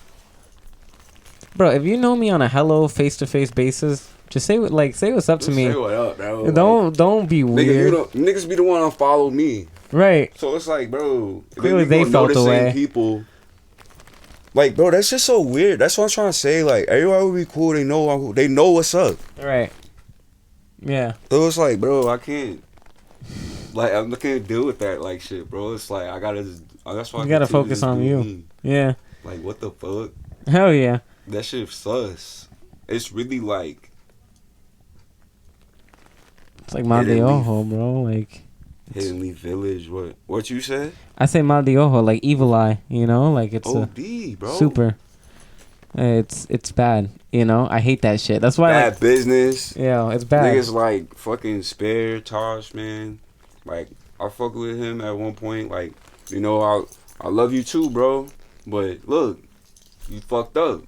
Bro, if you know me on a hello face-to-face basis, just say what's up to me. Say what up, bro. Don't be weird. Niggas be the one to follow me. Right. So it's like, bro. Clearly they felt the way. People. Like, bro, that's just so weird. That's what I'm trying to say. Like, everybody would be cool. They know what's up. Right. Yeah. So it's like, bro, I can't deal with that like shit, bro. It's like I gotta That's why You I gotta continue focus to on do you. me. Yeah. Like, what the fuck? Hell yeah. That shit sus. It's really like It's like mal de Hidden Leaf. ojo, bro. Like, Hidden Leaf Village. What you said? I say mal de ojo, like evil eye. You know, like it's a OD, bro. super. It's bad. You know, I hate that shit. That's why. Bad Like, business. yeah, it's bad. Niggas like fucking Spare Tosh, man. Like, I fuck with him at one point. Like, you know, I love you too, bro. But look, you fucked up.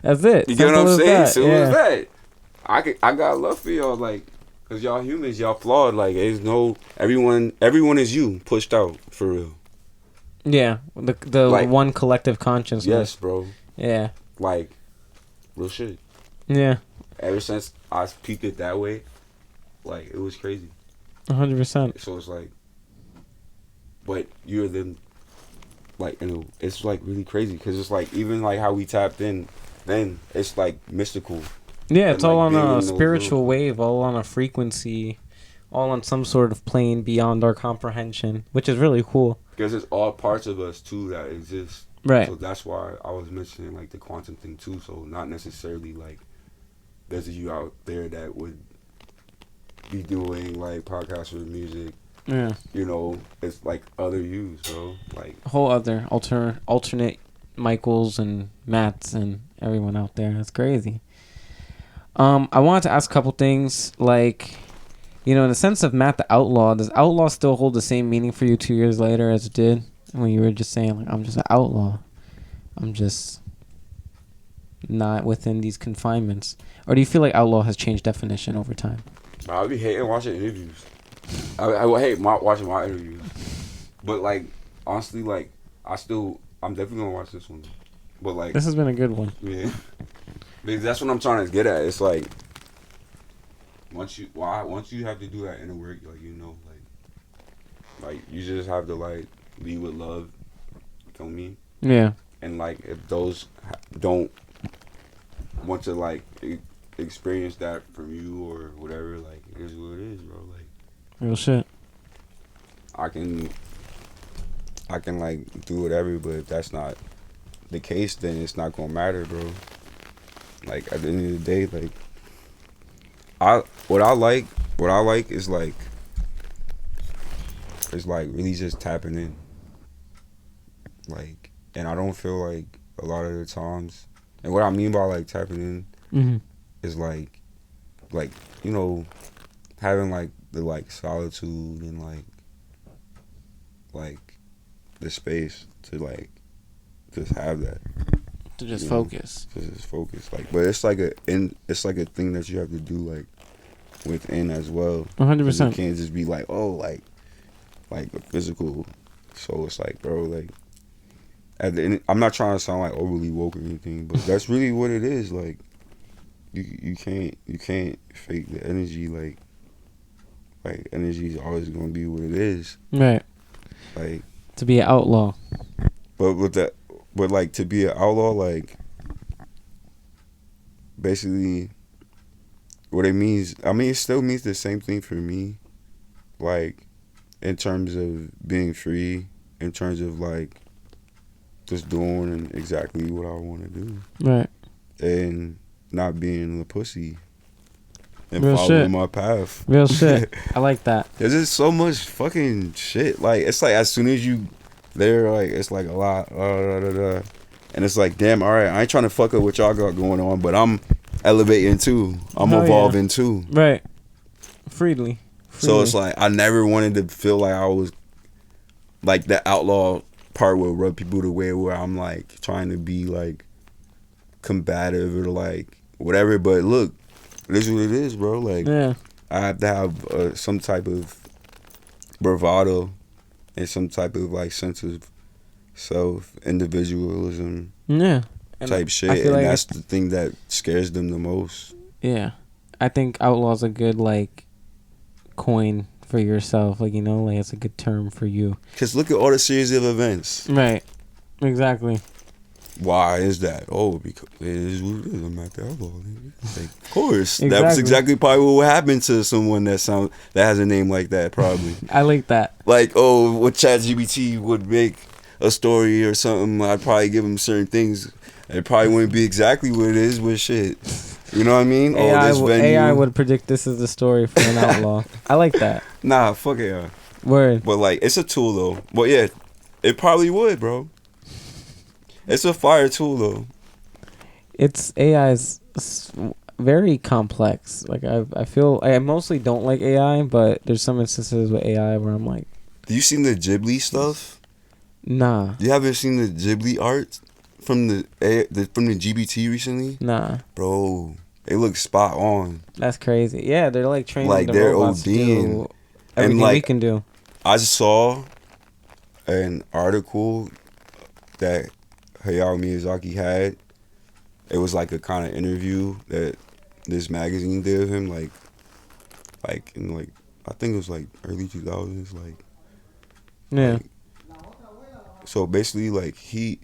That's it. You get what I'm Simple as saying? that. Simple Yeah. as that. I got love for y'all, like, cause y'all humans, y'all flawed. Like, there's no everyone is you pushed out for real. Yeah, the Like, one collective consciousness. Yes, bro. Yeah. Like, real shit. Yeah. Ever since I peeped it that way, like, it was crazy. 100%. So it's like, but you're then, like, you know, it's like really crazy because it's like even like how we tapped in, then it's like mystical. Yeah, it's And, all like, on being in a those spiritual little- wave, all on a frequency, all on some sort of plane beyond our comprehension, which is really cool. Because it's all parts of us too that exist. Right. So that's why I was mentioning like the quantum thing too. So not necessarily like there's a you out there that would be doing like podcasts with music. Yeah. You know, it's like other yous, bro. Like A whole other alternate Michaels and Matts and everyone out there. That's crazy. I wanted to ask a couple things, like, you know, in the sense of Matt the Outlaw, does outlaw still hold the same meaning for you 2 years later as it did when you were just saying, like, I'm just an outlaw? I'm just not within these confinements. Or do you feel like outlaw has changed definition over time? I be hating watching interviews. I hate watching my interviews. But like honestly, like I'm definitely gonna watch this one. But like This has been a good one. yeah. Because that's what I'm trying to get at. It's like once you have to do that inner work, like you know, like you just have to like lead with love. You feel me? Yeah. And like if those don't want to like experience that from you or whatever, like it is what it is, bro. Like Real shit. I can like do whatever, but if that's not the case, then it's not gonna matter, bro. Like at the end of the day, like what I like is like really just tapping in. Like, and I don't feel like a lot of the times, and what I mean by like tapping in is like you know, having like the like solitude and like the space to like just have that. To just you know, focus. Just focus. Like, but it's like a thing that you have to do like within as well. 100%. You can't just be like, oh, like a physical. So it's like, bro, like at the end, I'm not trying to sound like overly woke or anything, but that's really what it is. Like, you can't fake the energy. Like energy is always gonna be what it is. Right. Like To be an outlaw. But with that, but like to be an outlaw, like basically, what it means. I mean, it still means the same thing for me. Like, in terms of being free, in terms of like just doing exactly what I want to do, Right. and not being a pussy, and Real following shit. my path. Real shit. I like that. There's just so much fucking shit. Like, it's like as soon as you there, like it's like a lot, and it's like, damn, all right, I ain't trying to fuck up what y'all got going on, but I'm elevating too. I'm Hell yeah. evolving too. Right. Freely. So it's like I never wanted to feel like I was like the outlaw part will rub people the way where I'm like trying to be like combative or like whatever. But look, it is what it is, bro. Like, Yeah. I have to have some type of bravado and some type of like sense of self individualism Yeah. type shit, I feel and like that's the thing that scares them the most. Yeah. I think outlaw's a good like coin for yourself, like, you know, like it's a good term for you. Cause look at all the series of events. Right. Exactly. Why is that? Oh, because it is what it is. I'm at the outlaw. Like, of course. That's Exactly. exactly probably what would happen to someone that has a name like that, probably. I like that. Like, oh, what ChatGPT would make a story or something, I'd probably give him certain things. It probably wouldn't be exactly what it is, but shit. You know what I mean? AI would predict this is the story for an outlaw. I like that. Nah, fuck AI. Word. But like, it's a tool though. But yeah, it probably would, bro. It's a fire tool though. It's AI's very complex. Like I feel I mostly don't like AI, but there's some instances with AI where I'm like, Do you seen the Ghibli stuff? nah, You haven't seen the Ghibli art from the GBT recently? nah. Bro, it looks spot on. That's crazy. Yeah, they're like training Like, the they're robots to do ODing. everything we like, can do. I saw an article that Hayao Miyazaki had. It was like a kind of interview that this magazine did of him, like in like, I think it was like early 2000s, like. Yeah. Like, so basically, like he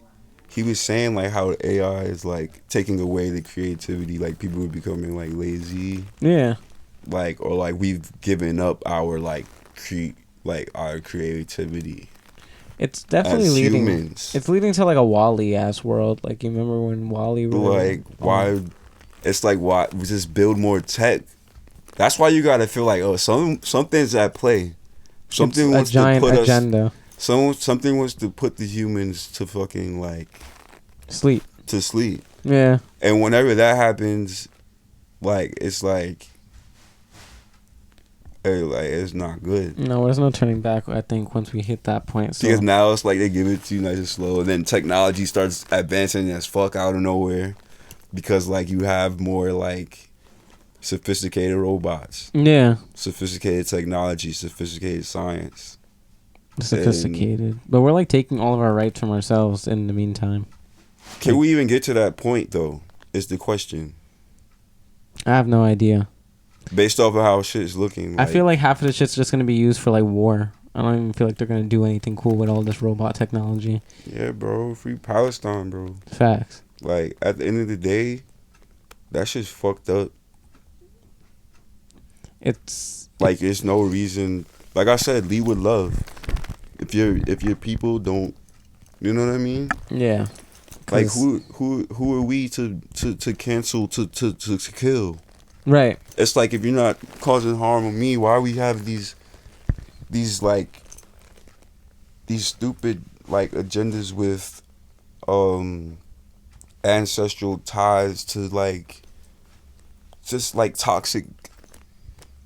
was saying like how AI is like taking away the creativity, like people are becoming like lazy, Yeah. like, or like we've given up our like our creativity. It's definitely As leading. humans. It's leading to like a Wall-E ass world. Like you remember when Wall-E? Like why? It's like why we just build more tech. That's why you gotta feel like, oh, something's at play. Something it's wants a giant to put agenda. Something wants to put the humans to fucking like Sleep. to sleep. Yeah. And whenever that happens, like it's like, hey, like it's not good. No, there's no turning back. I think once we hit that point. So Because now it's like they give it to you nice and slow, and then technology starts advancing as fuck out of nowhere, because like you have more like sophisticated robots, yeah, sophisticated technology, sophisticated science. sophisticated. But we're like taking all of our rights from ourselves in the meantime. Can we even get to that point though? Is the question. I have no idea. Based off of how shit's looking. I feel like half of the shit's just gonna be used for like war. I don't even feel like they're gonna do anything cool with all this robot technology. Yeah, bro. Free Palestine, bro. Facts. Like, at the end of the day, that shit's fucked up. It's Like, there's no reason. Like I said, lead with love. If your people don't, you know what I mean? yeah. Like, 'Cause- who are we to cancel, to kill? Right. It's like, if you're not causing harm on me, why we have these stupid like agendas with ancestral ties to like just like toxic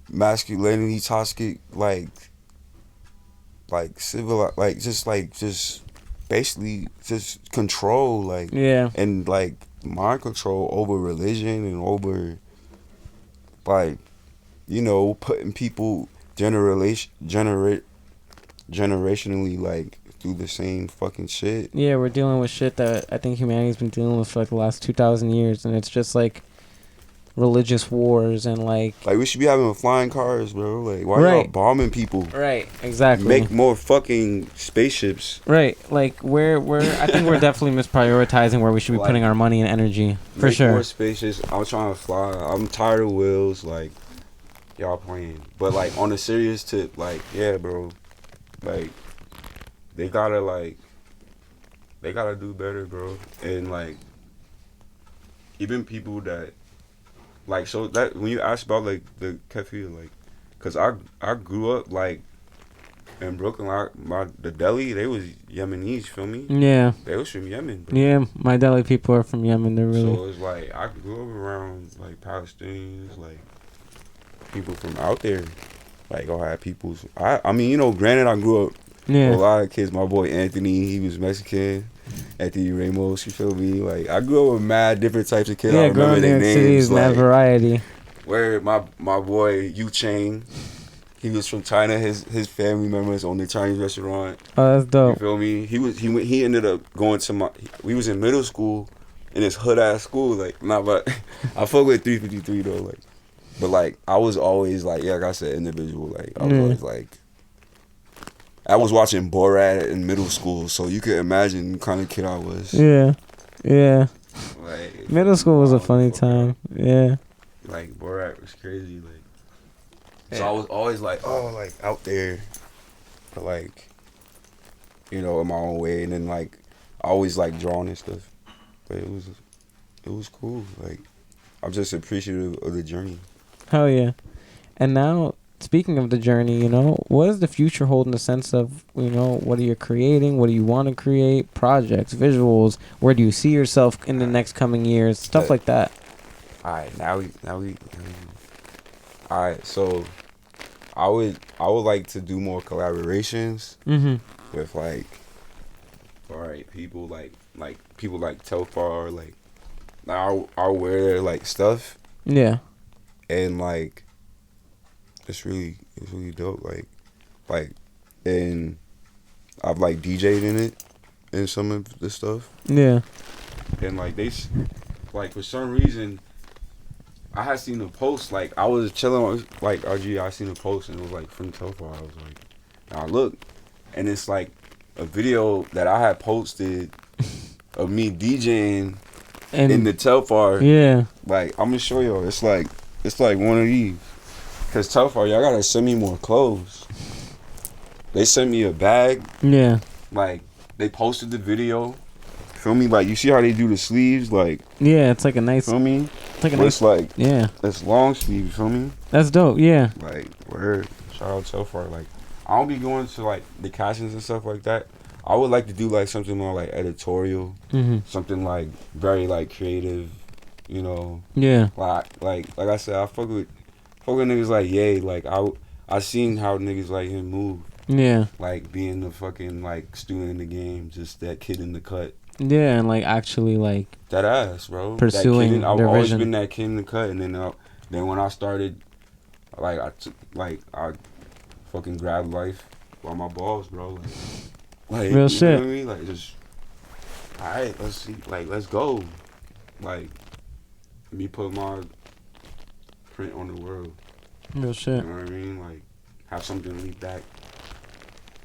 masculinity, toxic like civil, just basically just control, like, Yeah. and like mind control over religion and over like, you know, putting people generationally like through the same fucking shit. Yeah, we're dealing with shit that I think humanity's been dealing with for like the last 2,000 years, and it's just like religious wars and like. Like, we should be having flying cars, bro. Like, why y'all Right. bombing people? Right. Exactly. Make more fucking spaceships. Right. Like we're I think we're definitely misprioritizing where we should be Like, putting our money and energy for Make sure. more spaceships. I'm trying to fly. I'm tired of wheels. Like, y'all playing. But like, on a serious tip, like, yeah, bro. Like, they gotta do better, bro. And like, even people that like, so that when you ask about like the cafe, like, cause I grew up like in Brooklyn, like the deli, they was Yemenis, you feel me? Yeah. They was from Yemen, bro. Yeah. My Delhi people are from Yemen. They're really. So it's like, I grew up around like Palestinians, like people from out there. Like, I had people's. I mean, you know, granted, I grew up with Yeah. a lot of kids. My boy Anthony, he was Mexican. Anthony Ramos, you feel me? Like, I grew up with mad different types of kids. I Yeah. remember Growing in New their York City names. is mad Like, variety. where my boy Yu Chang, he was from China. His family members owned the Chinese restaurant. Oh, that's You dope. feel me? He ended up going to we was in middle school in this hood ass school. Like, nah, but I fuck with 353 though. Like, but like, I was always like, yeah, like I said, individual. Like, I was always like, I was watching Borat in middle school, so you could imagine the kind of kid I was. Yeah. Yeah. Like Middle school was I a don't funny fuck around. time. Yeah. Like Borat was crazy. Like so I was always like, oh, like out there, but like in my own way, and then like I always like drawing and stuff. But it was cool. Like I'm just appreciative of the journey. Hell yeah. And now, speaking of the journey, what does the future hold in the sense of, what are you creating? What do you want to create? Projects, visuals. Where do you see yourself in the next coming years? Stuff like that. All right, now we. All right, so I would like to do more collaborations Mm-hmm. with like, all right, people like people like Telfar, like I'll wear their like stuff, Yeah. and like it's really dope. Like, and I've like DJ'd in it and some of the stuff, Yeah. and like like for some reason I had seen a post, like I was chilling on like RG, I seen a post and it was like from Telfar. I was like, now look, and it's like a video that I had posted of me DJing And in the Telfar. yeah. Like I'm gonna show y'all. It's like one of these. Cause Telfar, y'all gotta send me more clothes. They sent me a bag. Yeah. Like they posted the video. Feel me? Like you see how they do the sleeves? Like Yeah. It's like a nice. feel me? It's like a But nice. it's like Yeah. it's long sleeve. You feel me? That's dope. Yeah. Like word. Shout out Telfar. Like I don't be going to like the castings and stuff like that. I would like to do like something more like editorial, Mm-hmm. something like very like creative, you know. Yeah. Like I said, I fuck with niggas like Ye. Like I seen how niggas like him move. Yeah. Like being the fucking like student in the game, just that kid in the cut. Yeah. And like actually like That ass, bro. pursuing I've their always vision. been that kid in the cut, and then when I started, like I fucking grabbed life by my balls, bro. Like Real you shit. know what I mean? Like just, all right, let's see, like let's go, like me put my print on the world. Real You shit. know what I mean? Like have something to leave back,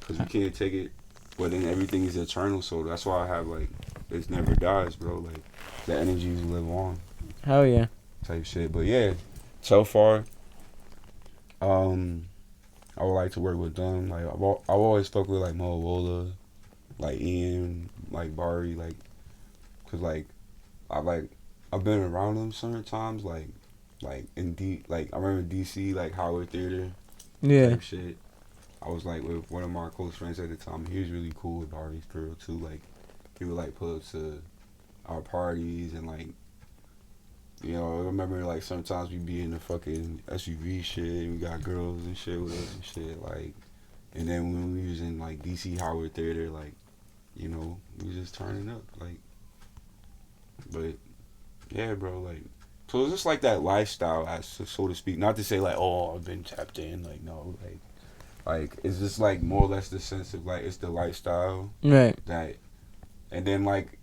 cause you can't take it. But then everything is eternal, so that's why I have like it never dies, bro. Like the energies live on, Hell yeah. type shit. But yeah, so far, I would like to work with them. Like I've always fucked with like Mo, like Ian, like Bari, like, cause like I've been around them certain times, like in like I remember DC, like Howard Theater, Yeah. type shit. I was like with one of my close friends at the time. He was really cool with Bari for real too. Like he would like pull up to our parties and like. I remember like sometimes we be in the fucking SUV shit. We got girls and shit with us and shit. Like, and then when we was in like DC Howard Theater, like, we was just turning up. Like, but yeah, bro. Like, so it's just like that lifestyle, so to speak. Not to say like, oh, I've been tapped in. Like, no, like it's just like more or less the sense of like it's the lifestyle Right. that, and then like.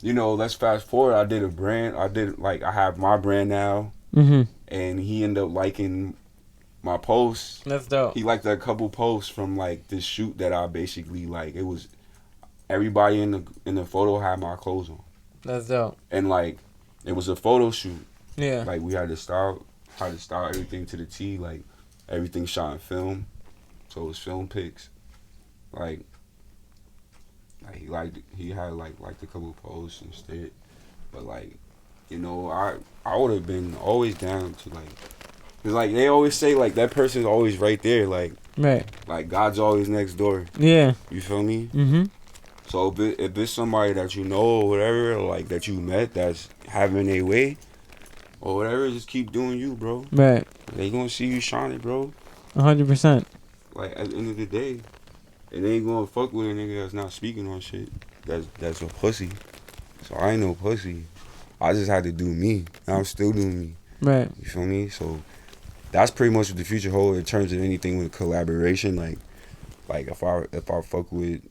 Let's fast forward. I did a brand. I have my brand now, Mm-hmm. and he ended up liking my posts. That's dope. He liked a couple posts from like this shoot that I basically like. It was everybody in the photo had my clothes on, That's dope. and like it was a photo shoot. Yeah. Like we had to style everything to the T. Like everything shot in film, so it was film pics. Like he had like a couple posts and shit, but like, I would have been always down to like, cause like they always say like that person's always right there, like Right. God's always next door. Yeah. You feel me? Mm-hmm. So if it's somebody that you know or whatever, or like that you met that's having a way or whatever, just keep doing you, bro. Right. They gonna see you shining, bro. 100%. Like at the end of the day. And they ain't gonna fuck with a nigga that's not speaking on shit. That's a pussy. So I ain't no pussy. I just had to do me. And I'm still doing me. Right. You feel me? So that's pretty much what the future holds in terms of anything with collaboration. Like if I fuck with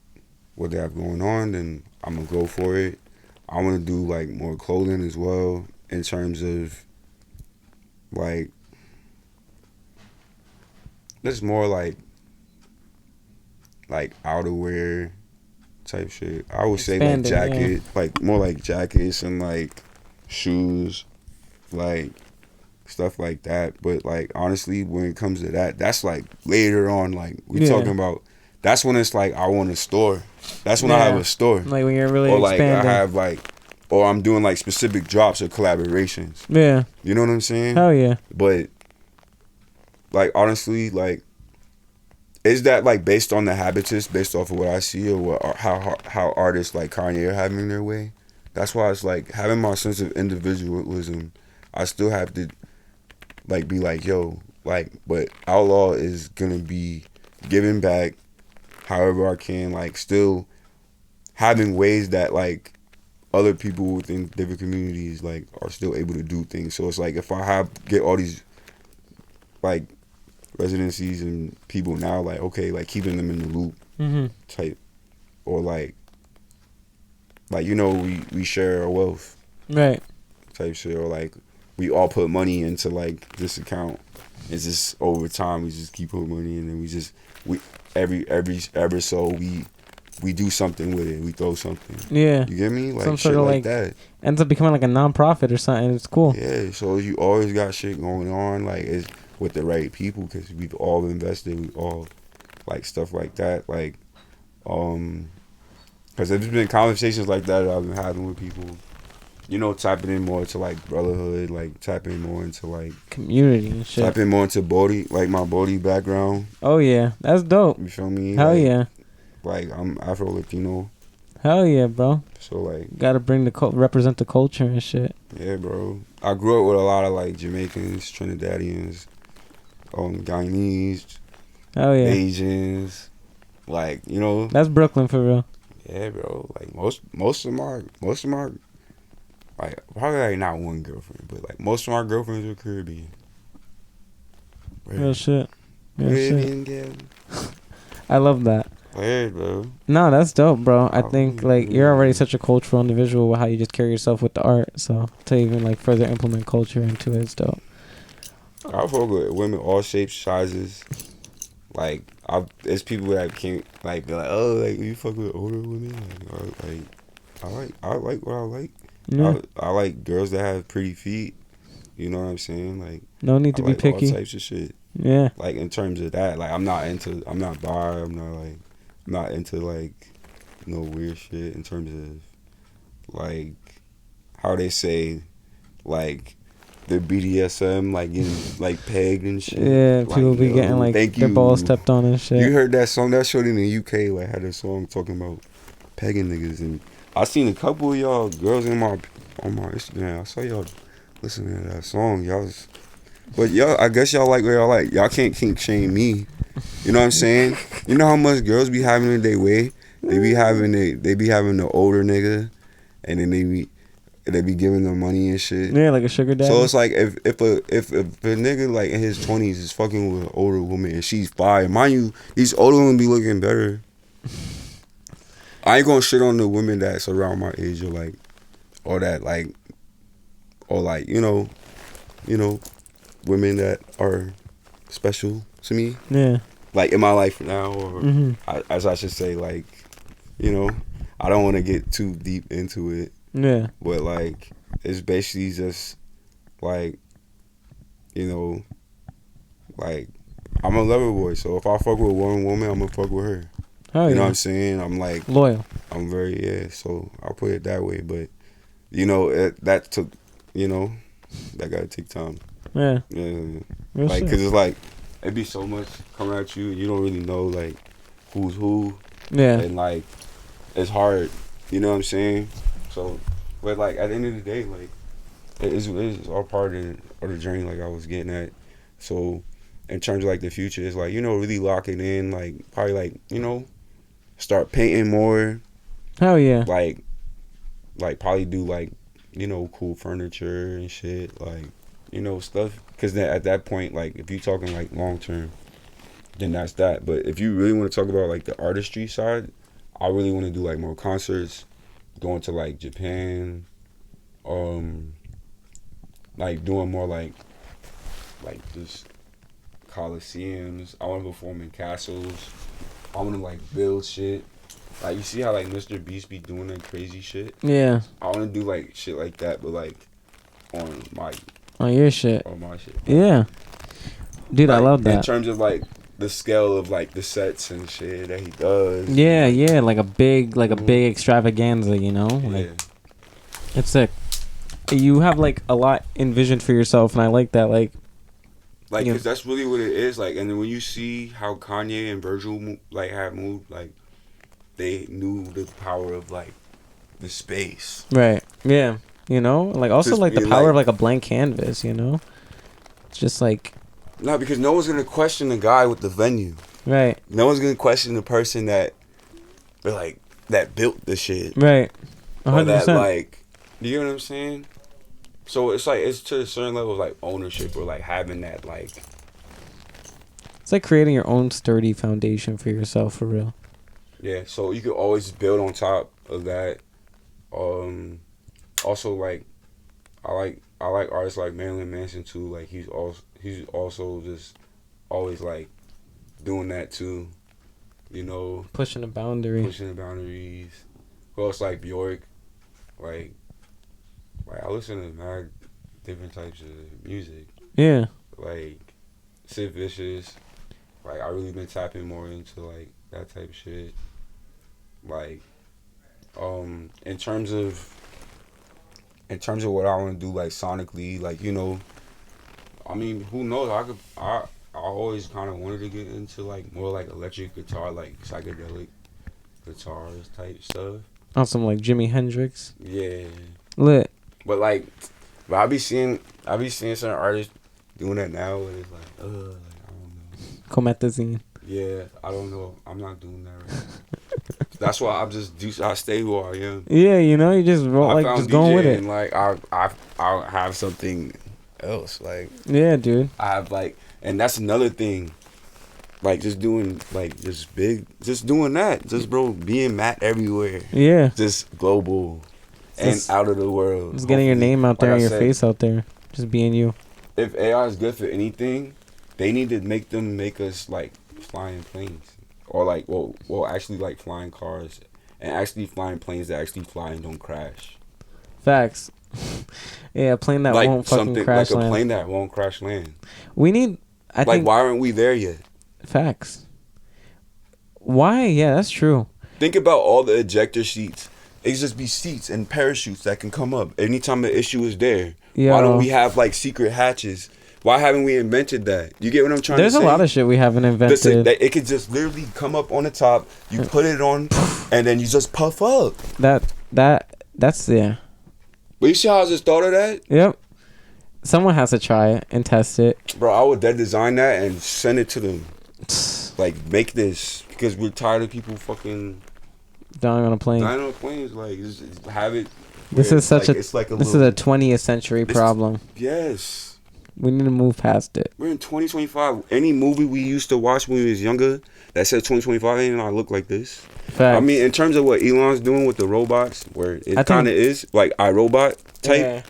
what they have going on, then I'm gonna go for it. I wanna do like more clothing as well in terms of like this more like outerwear type shit. I would say like Expanding, jacket, like more like jackets and like shoes, like stuff like that. But like honestly, when it comes to that, that's like later on. Like we talking about, that's when it's like I want a store. That's when I have a store. Like when you're really or like expanding. I have like, or I'm doing like specific drops or collaborations. Yeah. You know what I'm saying? Hell yeah. But like honestly, like, is that like based on the habitus, based off of what I see, or what, how artists like Kanye are having their way? That's why it's like having my sense of individualism. I still have to like be like, yo, like, but Outlaw is gonna be giving back however I can, like still having ways that like other people within different communities like are still able to do things. So it's like if I get all these like residencies and people now, like okay, like keeping them in the loop type, or like you know we share our wealth, right, type shit, or like we all put money into like this account. It's just over time we just keep putting money in, and we every so we do something with it. We throw something. Yeah. You get me? Like some shit sort of like that. Ends up becoming like a non-profit or something. It's cool. Yeah. So you always got shit going on, like it's with the right people, because we've all invested. We all like stuff like that. Like, because there's been conversations like that I've been having with people. You know, tapping in more to like brotherhood, like tapping more into like community and shit. Tapping more into Bodhi, like my Bodhi background. Oh yeah, that's dope. You feel me? Hell like, yeah. Like I'm Afro Latino. Hell yeah, bro. So like, gotta bring represent the culture and shit. Yeah, bro. I grew up with a lot of like Jamaicans, Trinidadians, Guyanese, oh yeah, Asians, like, you know. That's Brooklyn for real. Yeah, bro. Like most of my like probably like not one girlfriend, but like most of my girlfriends are Caribbean. Real shit. Caribbean girl. I love that. Yeah, bro. No, that's dope, bro. I think like you're already such a cultural individual with how you just carry yourself with the art. So to even like further implement culture into it is dope. I fuck with women all shapes, sizes. Like there's people that can't like be like, oh, like you fuck with older women. I like what I like. Yeah. I like girls that have pretty feet. You know what I'm saying? Like no need to be picky. All types of shit. Yeah. Like in terms of that, like I'm not bi. I'm not into like no weird shit in terms of like how they say like the BDSM, like getting like pegged and shit. Yeah, like, people be getting like their balls stepped on and shit. You heard that song? That shorty in the UK like had a song talking about pegging niggas, and I seen a couple of y'all girls on my Instagram. I saw y'all listening to that song. But y'all, I guess y'all like what y'all like. Y'all can't kink shame me. You know what I'm saying? You know how much girls be having it their way? They be having the older nigga, and then they be giving them money and shit. Yeah, like a sugar daddy. So it's like if a nigga like in his 20s is fucking with an older woman and she's fire, mind you, these older women be looking better. I ain't gonna shit on the women that's around my age or like, or that like, or like you know, women that are special to me. Yeah. Like in my life now, or as I should say, like, you know, I don't want to get too deep into it. Yeah. But like, it's basically just like, you know, like I'm a lover boy. So if I fuck with one woman, I'm gonna fuck with her. Oh, you know what I'm saying? I'm like loyal. I'm very So I'll put it that way. But you know, that took, you know, that gotta take time. Yeah. Yeah. Real like, shit. cause it's like it be so much coming at you, and you don't really know like who's who. Yeah. And like it's hard. You know what I'm saying? So, but like at the end of the day, like it is all part of the journey. Like I was getting at. So, in terms of like the future, it's like, you know, really locking in. Like probably like, you know, start painting more. Hell yeah. Like probably do like, you know, cool furniture and shit. Like, you know, stuff. Because then at that point, like if you're talking like long term, then that's that. But if you really want to talk about like the artistry side, I really want to do like more concerts. Going to like Japan, like doing more like just coliseums. I want to perform in castles. I want to like build shit. Like, you see how, like, Mr. Beast be doing that crazy shit? Yeah. I want to do, like, shit like that, but, like, on my shit. On my shit. Yeah. Dude, like, I love in that. terms of, like, the scale of, like, the sets and shit that he does. Yeah, yeah, like a big extravaganza, you know? Like, Yeah. it's sick. You have, like, a lot envisioned for yourself, and I like that, like... Like, because that's really what it is. Like, and then when you see how Kanye and Virgil, like, have moved, like, they knew the power of, like, the space. Right. Yeah. You know? Like, also, Just like, the be power like- of, like, a blank canvas, you know? It's just, like... No, because no one's going to question the guy with the venue. Right. No one's going to question the person that, like, that built the shit. Right. 100%. Or that, like, you know what I'm saying? So it's like, it's to a certain level of, like, ownership or, like, having that, like... It's like creating your own sturdy foundation for yourself, for real. Yeah, so you could always build on top of that. Also, like, I like artists like Marilyn Manson too. Like, he's also just always, like, doing that too. You know, Pushing a boundary. pushing the boundaries. Who else, like Bjork? Like I listen to mad different types of music. Yeah. Like Sid Vicious. Like, I really been tapping more into, like, that type of shit. Like, in terms of what I want to do, like, sonically, like, you know, I mean, who knows? I always kind of wanted to get into, like, more, like, electric guitar, like, psychedelic guitars type stuff. On some, like, Jimi Hendrix. Yeah. Lit. But, like, I be seeing certain artists doing that now, and it's like, I don't know. Comethazine. Yeah, I don't know. I'm not doing that right now. That's why I stay who I am. Yeah, you know, you just roll, like, just going with it. And, like, I have something else. Like, Yeah, dude. I have, like, and that's another thing. Like, just doing, like, just doing that. Just, bro, being Matt everywhere. Yeah. Just global and Just- out of the world. Just getting your Hopefully. name out there Like and I your said, face out there. Just being you. If AI is good for anything, they need to make us, like, flying planes. Or, like, well, actually, like, flying cars. And actually flying planes that actually fly and don't crash. Facts. Yeah, a plane that like won't fucking something crash like a land. plane that won't crash land. We need, I Like, think, why aren't we there yet? facts. Why? Yeah, that's true. Think about all the ejector seats. It just be seats and parachutes that can come up anytime the issue is there. Yo. Why don't we have, like, secret hatches? Why haven't we invented that? You get what I'm trying There's to say? a lot of shit we haven't invented. It could just literally come up on the top. You put it on, and then you just puff up. That's yeah. But you see how I just thought of that? Yep. Someone has to try it and test it. Bro, I would dead design that and send it to them. Like, make this. Because we're tired of people fucking Dying on a plane. dying on planes. Like, just have it. This where is such it's like this is a 20th century problem. Yes. We need to move past it. We're in 2025. Any movie we used to watch when we was younger that said 2025 ain't gonna look like this. Facts. I mean, in terms of what Elon's doing with the robots, where I it kind of think- is like iRobot type, Yeah.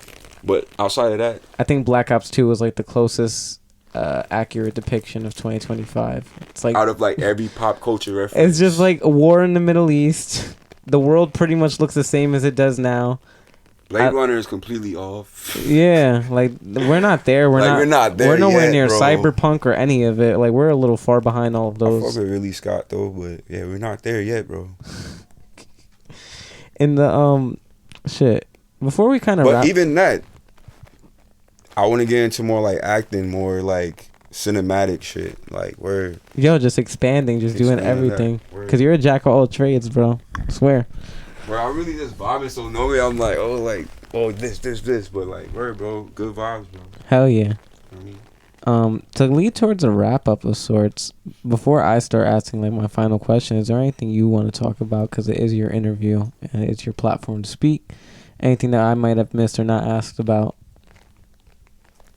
but outside of that, I think Black Ops 2 was like the closest accurate depiction of 2025. It's like out of like every pop culture reference, it's just like a war in the Middle East. The world pretty much looks the same as it does now. Blade Runner is completely off. Yeah, like we're not there. We're Like, not. we're not there We're nowhere yet, near bro. Cyberpunk or any of it. Like we're a little far behind all of I fuck those. with Ridley Scott though, but yeah, we're not there yet, bro. In the shit. Before we kind of But wrap, even that, I want to get into more like acting, more like cinematic shit. Like we're just expanding, just doing Expanding that. everything. Word. Cause you're a jack of all trades, bro. I swear. Bro, I really just vibing, so normally I'm like, this, but like, word, bro, good vibes, bro. Hell yeah. You know what I mean? To lead towards a wrap up of sorts, before I start asking like my final question, is there anything you want to talk about? Because it is your interview and it's your platform to speak. Anything that I might have missed or not asked about?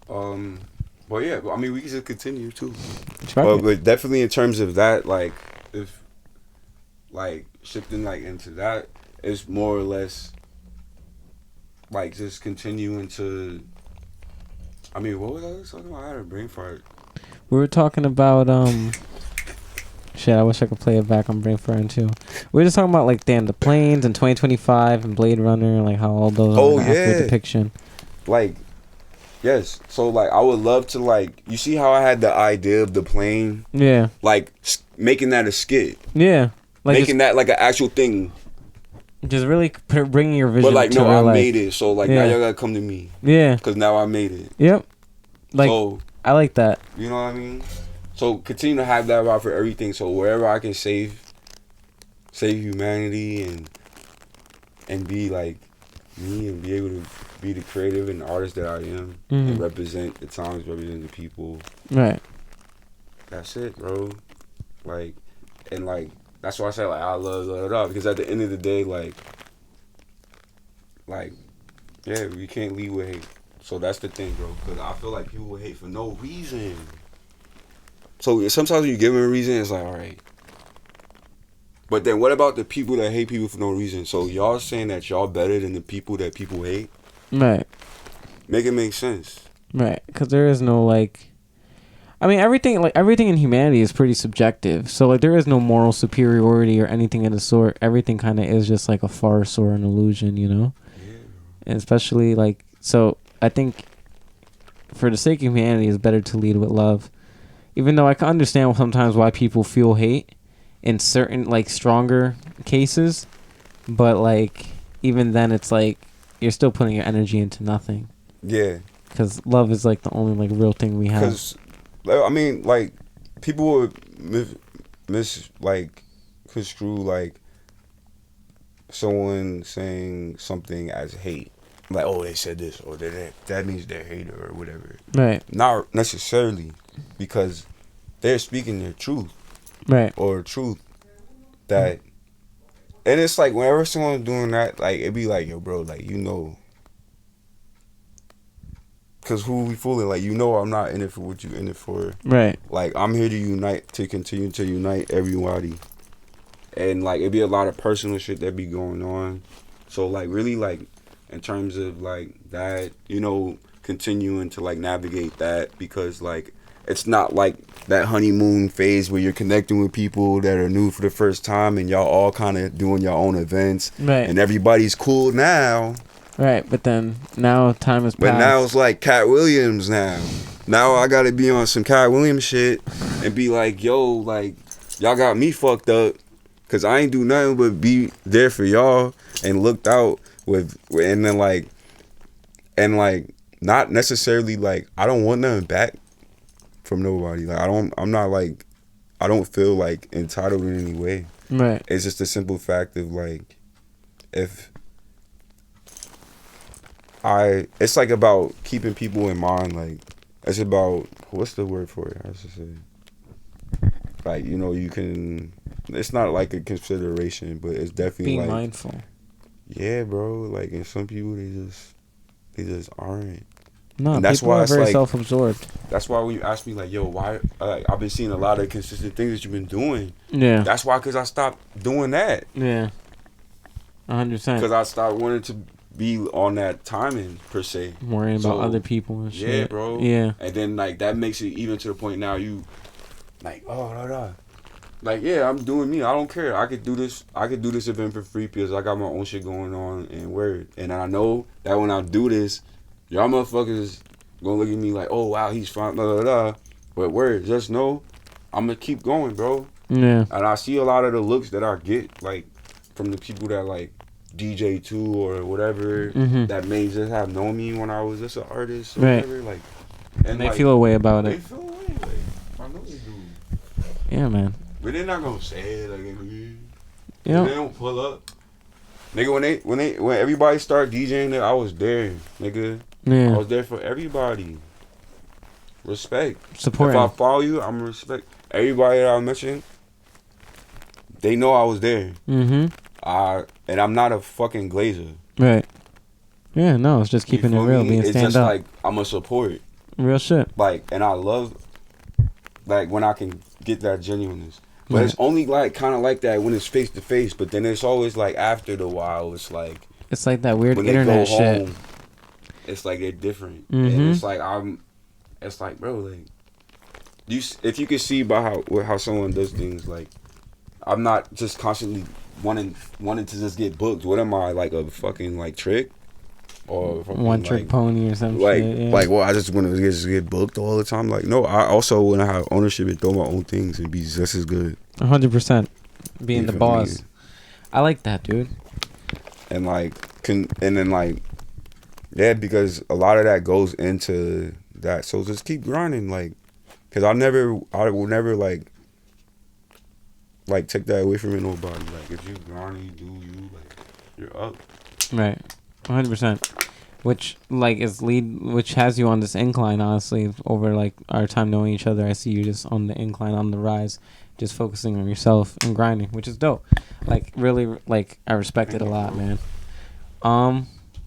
Well, yeah, I mean, we can just continue too. Fuck it. But definitely in terms of that, like, if, like, shifting, like, into that, it's more or less, like, just continuing to, I mean, what was I talking about? I had a brain fart. We were talking about Shit, I wish I could play it back on Brain Frying too. We were just talking about like damn the planes and 2025 and Blade Runner, like how all those are an accurate depiction. Like, yes. So like, I would love to like. You see how I had the idea of the plane? Yeah. Like making that a skit. Yeah. Like making that like an actual thing. Just really bringing your vision. But like, to no, real I life. made it. So like, now y'all gotta come to me. Yeah. Because now I made it. Yep. Like, so, I like that. You know what I mean? So continue to have that route for everything. So wherever I can save humanity and be like me and be able to be the creative and artist that I am and represent the times, represent the people. Right. That's it, bro. Like, and like that's why I say like I love because at the end of the day, like yeah, we can't lead with hate. So that's the thing, bro. Because I feel like people will hate for no reason. So sometimes when you give them a reason, it's like, all right. But then what about the people that hate people for no reason? So y'all saying that y'all better than the people that people hate? Right. Make it make sense. Right. Because there is no like... I mean, everything in humanity is pretty subjective. So like there is no moral superiority or anything of the sort. Everything kind of is just like a farce or an illusion, you know? Yeah. And especially like... So I think for the sake of humanity, it's better to lead with love. Even though I can understand sometimes why people feel hate in certain like stronger cases, but like even then it's like you're still putting your energy into nothing. Yeah. Because love is like the only like real thing we have. Because I mean, like people would construe like someone saying something as hate. Like, oh, they said this or that means they're a hater or whatever. Right. Not necessarily, because they're speaking their truth. Right. Or truth that, and it's like whenever someone's doing that, like it'd be like, yo, bro, like you know, cause who we fooling? Like you know, I'm not in it for what you in it for. Right. Like I'm here to unite, to continue to unite everybody, and like it'd be a lot of personal shit that be going on. So like really like in terms of like that, you know, continuing to like navigate that, because like it's not like that honeymoon phase where you're connecting with people that are new for the first time and y'all all kind of doing your own events. Right. And everybody's cool now. Right, but then now time has passed. But now it's like Cat Williams now. Now I gotta be on some Cat Williams shit and be like, yo, like, y'all got me fucked up. Cause I ain't do nothing but be there for y'all and looked out with, and then like, not necessarily like, I don't want nothing back from nobody. Like I don't feel like entitled in any way. Right. It's just a simple fact of like, it's like about keeping people in mind. Like it's about, what's the word for it? I should say, like, you know, you can. It's not like a consideration, but it's definitely being like, mindful. Yeah, bro. Like, and some people they just aren't. No, and that's people why are it's very like, self-absorbed. That's why when you ask me like, yo, why? I've been seeing a lot of consistent things that you've been doing. Yeah. That's why, cause I stopped doing that. Yeah. 100%. Because I stopped wanting to be on that timing per se. Worrying about other people and shit. Yeah, bro. Yeah. And then like that makes it even to the point now you, like, oh, like, yeah, I'm doing me. I don't care. I could do this. I could do this event for free because I got my own shit going on and word. And I know that when I do this, y'all motherfuckers gonna look at me like, oh wow, he's fine, But word, just know, I'm gonna keep going, bro. Yeah. And I see a lot of the looks that I get, like, from the people that like DJ too or whatever, that may just have known me when I was just an artist or whatever. Like, and they feel a way about it. They feel a way, like, I know they do. Yeah, man. But they're not gonna say it like, yeah. They don't pull up, nigga. When everybody start DJing, I was there, nigga. Yeah. I was there for everybody. Respect. Support. If I follow you, I'm gonna respect everybody that I mentioned. They know I was there. And I'm not a fucking glazer. Right. Yeah. No, it's just keeping it real, being stand up. It's just like I'm a support. Real shit. Like, and I love, like, when I can get that genuineness. But it's only like kind of like that when it's face to face. But then it's always like after the while, it's like that weird when internet they go shit. home, it's like they're different. And it's like it's like, bro, like, if you can see by how someone does things, like I'm not just constantly wanting to just get booked. What am I, like a fucking like trick or fucking, one trick pony or something? Like shit, yeah. like well, I just want to just get booked all the time. Like no, I also want to have ownership and throw my own things and be just as good. 100% being the feel boss. me? I like that, dude. And like and then like yeah, because a lot of that goes into that. So just keep grinding, like, cause I will never like take that away from nobody. Like if you grind, you do you, like you're up. Right, 100%. Which which has you on this incline. Honestly, over like our time knowing each other, I see you just on the incline, on the rise, just focusing on yourself and grinding, which is dope. Like really, like I respect it a lot, man.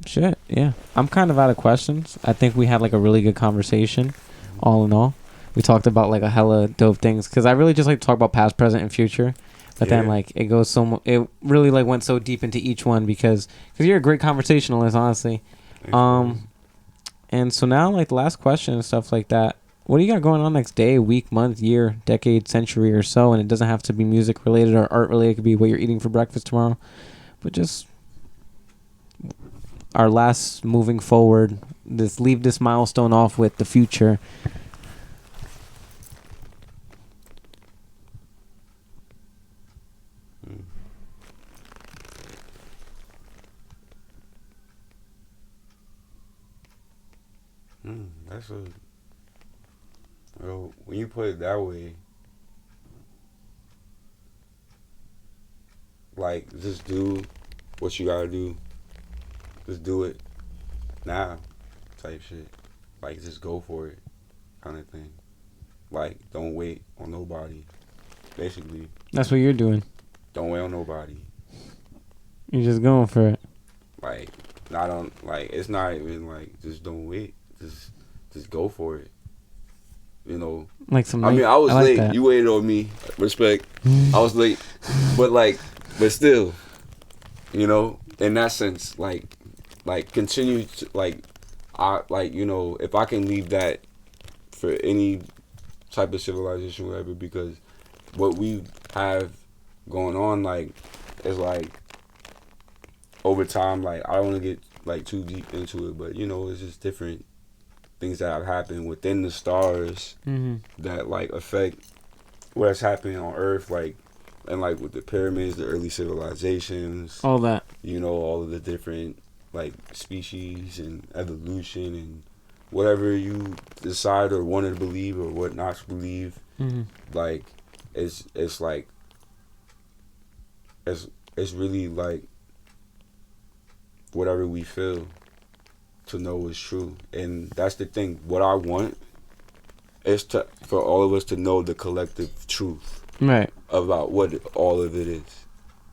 Shit, yeah. I'm kind of out of questions. I think we had like a really good conversation, all in all. We talked about like a hella dope things because I really just like to talk about past, present, and future. But then like it goes it really like went so deep into each one because you're a great conversationalist, honestly. And so now like the last question and stuff like that. What do you got going on next day, week, month, year, decade, century, or so? And it doesn't have to be music related or art related. It could be what you're eating for breakfast tomorrow. But just our last moving forward, leave this milestone off with the future. That's well, when you put it that way, like just do what you gotta do. Just do it now, type shit. Like just go for it, kind of thing. Like don't wait on nobody. Basically, that's what you're doing. Don't wait on nobody. You're just going for it. Like not on. Like it's not even like just don't wait. Just go for it. You know. Like some. I mean, I was like late. that. You waited on me. Respect. I was late, but still, you know, in that sense, like continue to you know, if I can leave that for any type of civilization, whatever, because what we have going on, like, is like over time, like I don't want to get like too deep into it, but you know, it's just different things that have happened within the stars that like affect what's happening on Earth, like, and like with the pyramids, the early civilizations, all that, you know, all of the different like species and evolution and whatever you decide or want to believe or what not to believe, like it's like it's really like whatever we feel to know is true. And that's the thing. What I want is for all of us to know the collective truth, right, about what all of it is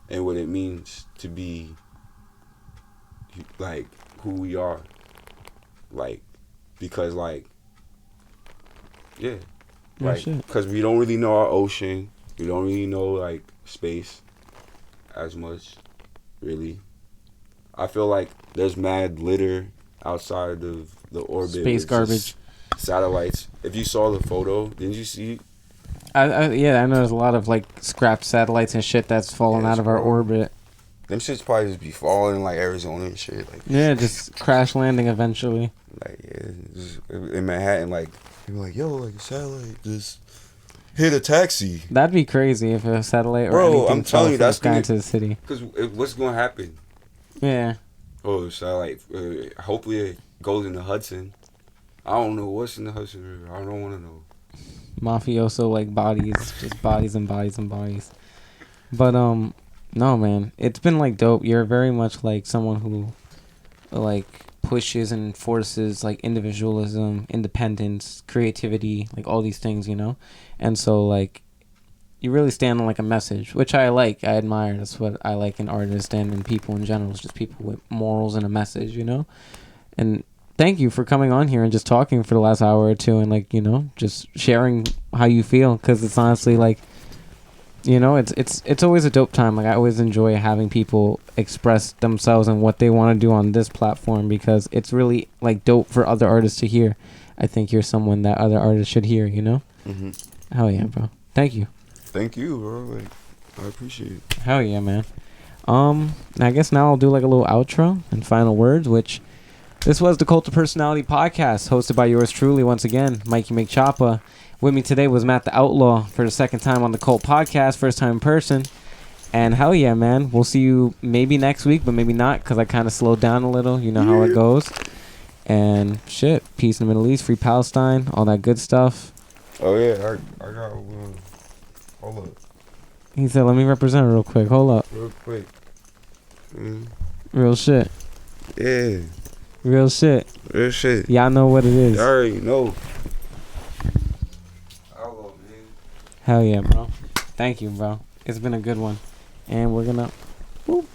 and what it means to be like who we are, like, because like yeah, like because we don't really know our ocean, we don't really know like space as much, really. I feel like there's mad litter outside of the orbit, space garbage, satellites. If you saw the photo, didn't you see? I know there's a lot of like scrapped satellites and shit that's fallen out of our orbit. Them shits probably just be falling in like Arizona and shit. Like, yeah, just crash landing eventually. Like, yeah, just in Manhattan, like, people like, yo, like a satellite just hit a taxi. That'd be crazy if a satellite or anything I'm telling you, fell that's from the sky into the city. Because what's going to happen? Yeah. Oh, satellite. Hopefully it goes in the Hudson. I don't know what's in the Hudson River. I don't want to know. Mafioso like bodies, just bodies and bodies and bodies. But no, man, it's been like dope. You're very much like someone who like pushes and enforces like individualism, independence, creativity, like all these things, you know. And so like you really stand on like a message, which I like, I admire. That's what I like in artists and in people in general. It's just people with morals and a message, you know. And thank you for coming on here and just talking for the last hour or two and like, you know, just sharing how you feel, because it's honestly like, you know, it's always a dope time. Like I always enjoy having people express themselves and what they want to do on this platform, because it's really like dope for other artists to hear. I think you're someone that other artists should hear, you know. Hell yeah, bro. Thank you. Thank you, bro. Like, I appreciate it. Hell yeah, man. I guess now I'll do like a little outro and final words, which this was the Cult of Personality podcast, hosted by yours truly, once again, Mikeymcchoppa. With me today was Matt the Outlaw for the second time on the Cult podcast, first time in person. And hell yeah, man. We'll see you maybe next week, but maybe not, because I kind of slowed down a little. You know how it goes. And shit, peace in the Middle East, free Palestine, all that good stuff. Oh, yeah. I got one. Hold up. He said, let me represent it real quick. Hold up. Real quick. Real shit. Yeah. Real shit. Real shit. Y'all know what it is. You already know. Hell yeah, bro. Thank you, bro. It's been a good one. And we're gonna... Whoop.